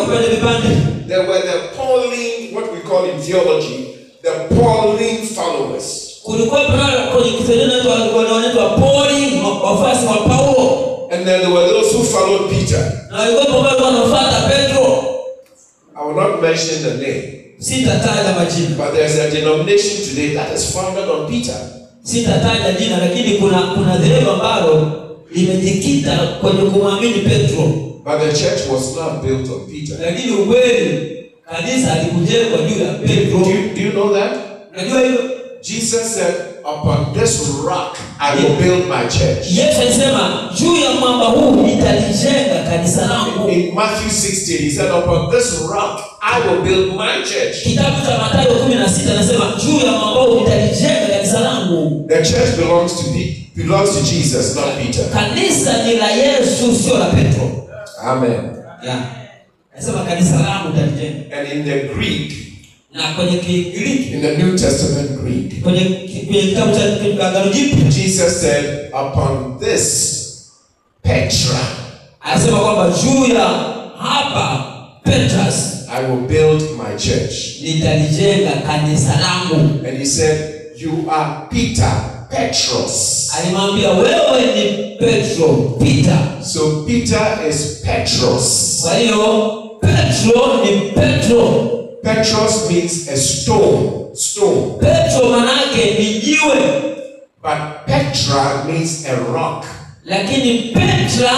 were the Pauline, what we call in theology, the Pauline followers. Kulikuwa kwenye kiselena wanaitwa Pauline, wafuasi wa Paulo. And then there were those who followed Peter. Na walikuwa wanafuata Petro. I will not mention the name. Sitataja majina. But there's a denomination today that is founded on Peter. Sitataja jina, lakini kuna dhehebu ambalo limejikita kwenye kumwamini Petro. But the church was not built on Peter. Lakini ukweli kanisa halikujengwa juu ya Petro. Do you know that? Unajua hilo? Jesus said, upon this rock I will build my church. Yesu alisema juu ya mwamba huu nitalijenga kanisa langu. In Matthew 16 he said, upon this rock I will build my church. Kitabu cha Mathayo 16 anasema juu ya mwamba huu nitalijenga kanisa langu. The church belongs to Jesus, not Peter. Kanisa ni la Yesu, sio la Petro. Amen. Yeah. Anasema kanisa langu nitalijenga. And in the Greek, na kwenye Kigiriki, in the New Testament Greek, kwenye kitabu cha Agano Jipya, Jesus said, upon this Petra, anasema kwamba juu ya hapa Petras I will build my church. Nitalijenga kanisa langu. And he said, you are Peter, Petros. Alimwambia wewe ni Petro, Peter. So Peter is Petros. Kwa hiyo Petro ni Petro. Petros means a stone. Stone. Petro manake ni jiwe. But Petra means a rock. Lakini Petra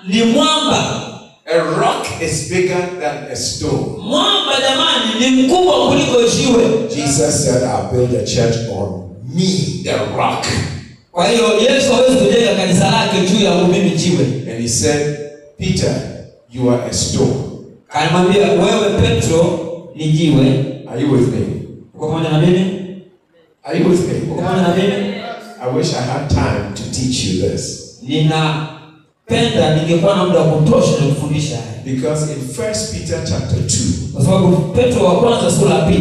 ni mwamba. A rock is bigger than a stone. Mwamba jamani ni mkubwa kuliko jiwe. Jesus said, I'll build a church on me, the rock. Kwa hiyo Yesu hawezi kujenga kanisa lake juu ya mimi jiwe. And he said, Peter, you are a stone. Alimwambia wewe Petro ni jiwe. Are you with me? Uko pamoja na mimi? Are you with me? Uko pamoja na mimi? I wish I had time to teach you this. Ninapenda ningekuwa na muda wa kutosha na kufundisha haya. Because in 1 Peter chapter 2, Kwa sababu Petro wa kwanza sura ya 2,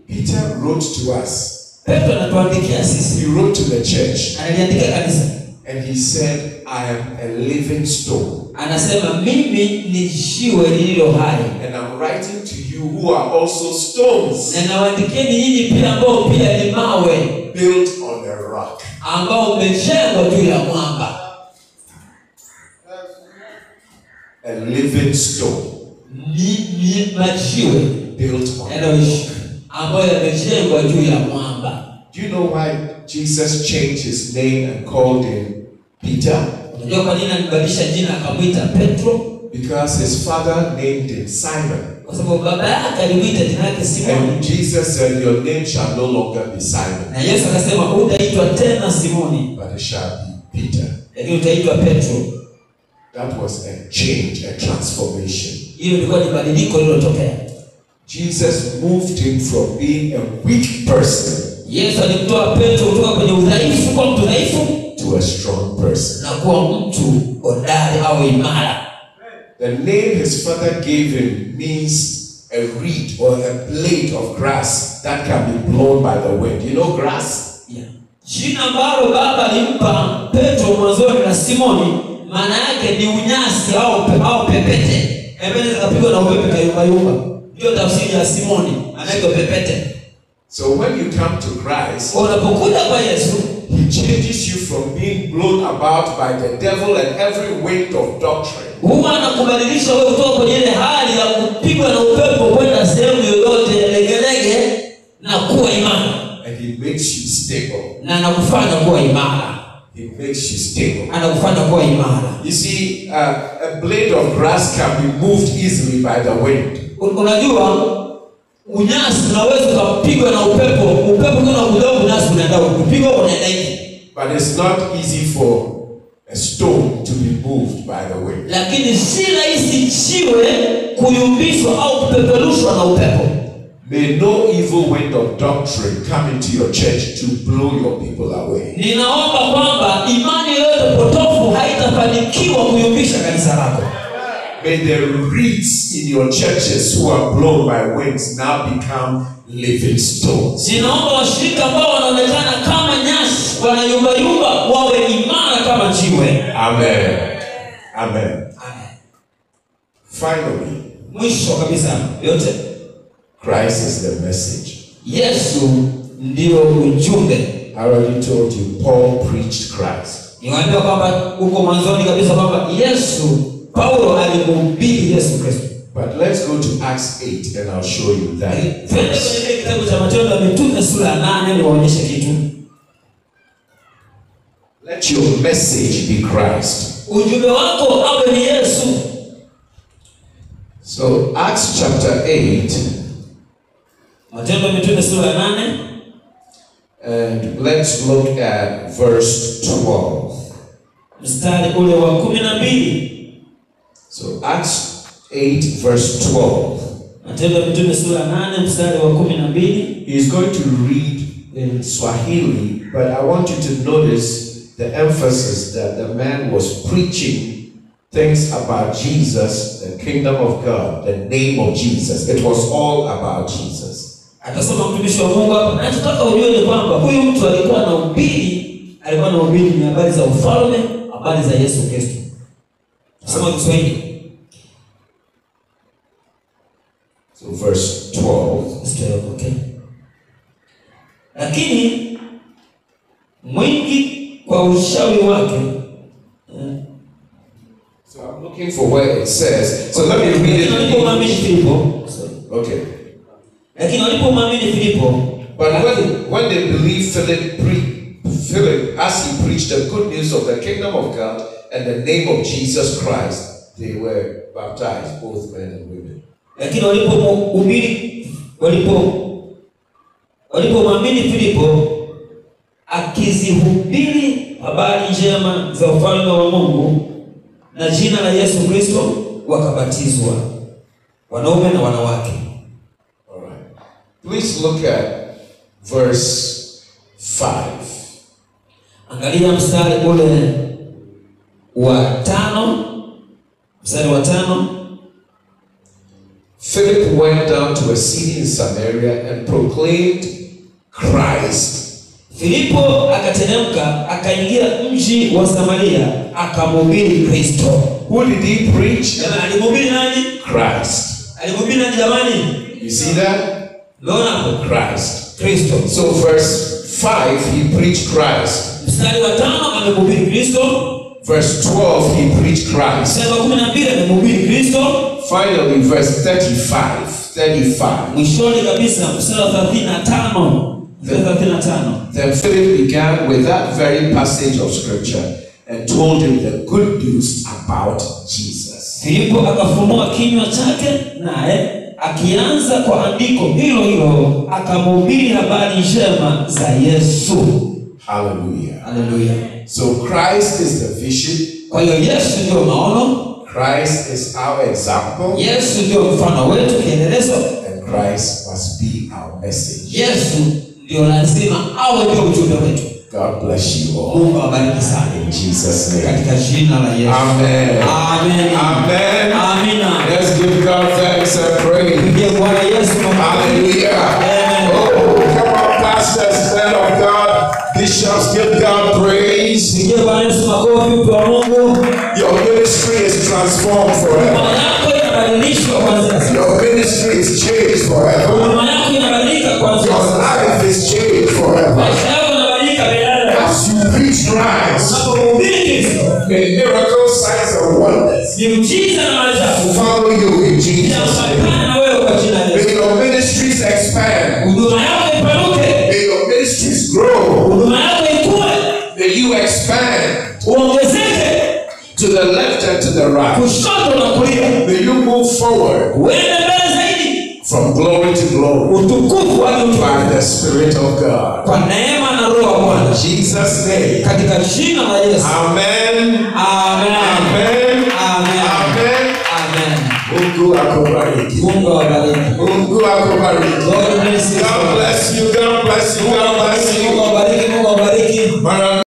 Peter wrote to us. Petro anatuandikia sisi. He wrote to the church. Analiandikia kanisa. And he said, I am a living stone. Anasema mimi ni jiwe lililo hai. And I'm writing to you who are also stones. Na nawaandikieni nyinyi pia ambao pia ni mawe. Built on a rock. Ambao umejengwa juu ya mwamba. A living stone. Ni majiwe. Built on a rock. rock. Ambayo yamejengwa juu ya mwamba. Do you know why Jesus changed his name and called him Peter? Unajua kwa nini alibadilisha jina akamwita Petro? Because his father named him Simon. Kwa sababu baba yake alimuita jina lake Simon. And Jesus said, your name shall no longer be Simon. Na Yesu akasema hutaitwa tena Simoni, but it shall be Peter. lakini utaitwa Petro. That was a change, a transformation. Hiyo ilikuwa ni badiliko lililotokea. Jesus moved him from being a weak person. Yesu alimtoa Petro kutoka kwenye udhaifu kwa mtu dhaifu to a strong person. na kuwa mtu hodari au imara. The name his father gave him means a reed or a blade of grass that can be blown by the wind. You know grass? Yeah. Jina ambalo baba alimpa Petro mwanzoni na Simoni maana yake ni unyasi au pepete. Pepete zikapigwa na upepo kayumba. Ndio tafsiri ya Simoni, anaitwa pepete. So when you come to Christ, unapokuja kwa Yesu, he changes you from being blown about by the devil and every wind of doctrine. Huwa anakubadilisha wewe kutoka kwenye ile hali ya kupigwa na upepo kwenda sehemu yoyote legelege na kuwa imara. And he makes you stable. Na anakufanya kuwa imara. He makes you stable. Anakufanya kuwa imara. You see, a blade of grass can be moved easily by the wind. Unajua unyasi unaweza kupigwa na upepo kuna kudogo unyasi unaenda kupigwa unaenda hivi. But it's not easy for a stone to be moved by the wind. Lakini si rahisi jiwe kuyumbishwa au kupeperushwa na upepo. May no evil wind of doctrine come into your church to blow your people away. Ninaomba kwamba imani yoyote potofu haitafanikiwa kuyumbisha kanisa lako. May the reeds in your churches who are blown by winds now become living stones. Ninaomba washirika ambao wanaonekana kama nyasi wanayumbayumba wawe imara kama jiwe. Amen. Amen. Amen. Finally, mwisho kabisa yote, Christ is the message. Yesu ndio ujumbe. I already told you, Paul preached Christ. Niwaambia kwamba huko mwanzoni kabisa kwamba Paulo alimhubiri Yesu Kristo. But let's go to Acts 8 and I'll show you that. Twende kwenye kitabu cha Matendo ya Mitume sura ya 8 niwaonyeshe kitu. Let your message be Christ. Ujumbe wako awe ni Yesu. So Acts chapter 8. Matendo ya Mitume sura ya 8. And let's look at verse 12. Mstari ule wa 12. So Acts 8 verse 12. Matendo ya Mitume sura 8 mstari wa 12. He is going to read in Swahili, but I want you to notice the emphasis that the man was preaching things about Jesus, the kingdom of God, the name of Jesus. It was all about Jesus. Atasoma mtumishi wa Mungu hapa. Na tutaka ujue ni kwamba huyu mtu alikuwa anahubiri ni habari za ufalme, habari za Yesu Kristo. Soma Kiswahili. So verse 12. Okay. Lakini mwingi kwa ushauri wake. So I'm looking for where it says. So let me read it. Okay. Lakini walipomwamini Filipo, but when they believed Philip as he preached the good news of the kingdom of God and the name of Jesus Christ, they were baptized, both men and women. Lakini walipomwamini Filipo akizihubiri habari njema za ufalme wa Mungu na jina la Yesu Kristo, wakabatizwa wanaume na wanawake. All right. Please look at verse 5. Angalia mstari ule wa 5. Mstari wa 5. Philip went down to a city in Samaria and proclaimed Christ. Filipo akateremka akaingia mji wa Samaria akamhubiri Kristo. Who did he preach? Alimhubiri nani? Christ. Alimhubiri nani jamani? You see that? Naona Christ. Kristo. So verse 5 he preached Christ. Mstari wa 5 amehubiri Kristo. Verse 12 he preached Christ. Mstari wa 12 amehubiri Kristo. Finally verse 35. Mwishoni kabisa mstari wa 35. Then Philip began with that very passage of scripture and told him the good news about Jesus. Filipo akafunua kinywa chake, naye akianza kwa andiko hilo hilo akamhubiri habari njema za Yesu. Hallelujah. Hallelujah. So Christ is the vision. Kwa hiyo Yesu ndio maono. Christ is our example. Yesu ndio mfano wetu, kielelezo. And Christ must be our message. Yesu ndio lazima awe ndio ujumbe wetu. God bless you all. Mungu awabariki sana. In Jesus' name. Katika jina la Yesu. Amen. Amen. Amen. Amina. Let's give God thanks and praise. Ndiye Bwana Yesu. Hallelujah. Amen. Oh, come on, pastors, men of God, bishops, give God praise. Ndiye Bwana Yesu, makofi kwa Mungu. Your ministry is transformed forever. Huduma yako inabadilishwa kuanzia sasa. Your ministry is changed forever. Huduma yako inabadilika kuanzia Your sasa. life is changed forever. Maisha yako yanabadilika milele. As you preach Christ, Unapohubiri Kristo, may miracles, signs and wonders miujiza na maajabu follow you in Jesus' name. yanafuatana na wewe kwa jina la Yesu. May your ministries expand. Huduma yako ipanuke. May your ministries grow. Huduma yako ikue. May you expand Uongezeke to the left and to the right. kushoto na kulia. May you move forward Uende mbele zaidi. from glory to glory Utukufu hadi utukufu. by the Spirit of God. Kwa neema na roho wa Bwana. In Jesus' name. Katika jina la Yesu. Amen. Amen. Amen. Amen. Amen. Amen. Mungu akubariki. Mungu awabariki. Mungu akubariki. God bless you. God bless you. God bless you. God bless you. Mungu awabariki. Mungu awabariki.